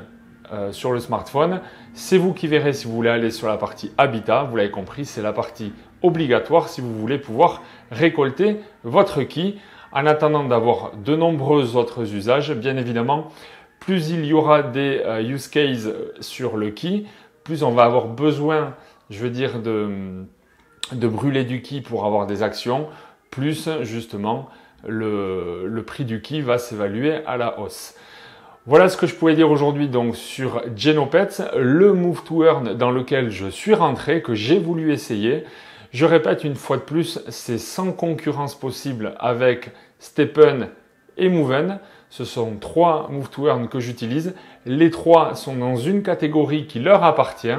sur le smartphone. C'est vous qui verrez si vous voulez aller sur la partie habitat. Vous l'avez compris, c'est la partie obligatoire si vous voulez pouvoir récolter votre ki. En attendant d'avoir de nombreux autres usages, bien évidemment, plus il y aura des use cases sur le ki, plus on va avoir besoin, je veux dire, de brûler du ki pour avoir des actions, plus justement le prix du ki va s'évaluer à la hausse. Voilà ce que je pouvais dire aujourd'hui donc sur Genopets, le Move to Earn dans lequel je suis rentré, que j'ai voulu essayer. Je répète une fois de plus, c'est sans concurrence possible avec Stepn et Moven. Ce sont 3 Move to Earn que j'utilise. Les 3 sont dans une catégorie qui leur appartient.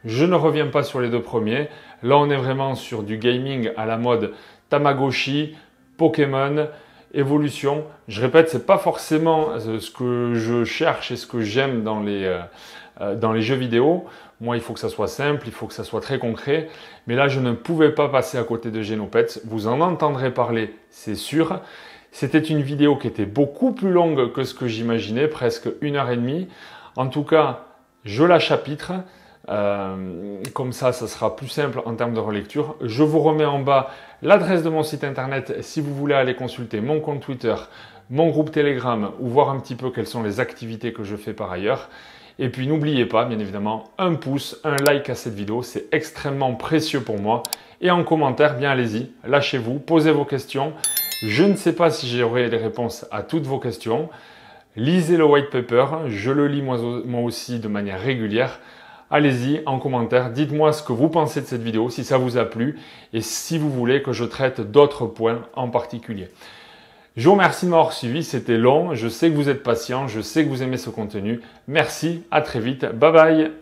Je ne reviens pas sur les 2 premiers. Là, on est vraiment sur du gaming à la mode Tamagotchi, Pokémon, Evolution. Je répète, c'est pas forcément ce que je cherche et ce que j'aime dans les jeux vidéo. Moi, il faut que ça soit simple, il faut que ça soit très concret. Mais là, je ne pouvais pas passer à côté de Genopets. Vous en entendrez parler, c'est sûr. C'était une vidéo qui était beaucoup plus longue que ce que j'imaginais, presque 1h30. En tout cas, je la chapitre. Comme ça sera plus simple en termes de relecture. Je vous remets en bas l'adresse de mon site internet si vous voulez aller consulter mon compte Twitter, mon groupe Telegram ou voir un petit peu quelles sont les activités que je fais par ailleurs. Et puis n'oubliez pas, bien évidemment, un pouce, un like à cette vidéo, c'est extrêmement précieux pour moi. Et en commentaire, bien allez-y, lâchez-vous, posez vos questions. Je ne sais pas si j'aurai les réponses à toutes vos questions. Lisez le white paper, je le lis moi aussi de manière régulière. Allez-y en commentaire, dites-moi ce que vous pensez de cette vidéo, si ça vous a plu et si vous voulez que je traite d'autres points en particulier. Je vous remercie de m'avoir suivi, c'était long, je sais que vous êtes patient, je sais que vous aimez ce contenu. Merci, à très vite, bye bye.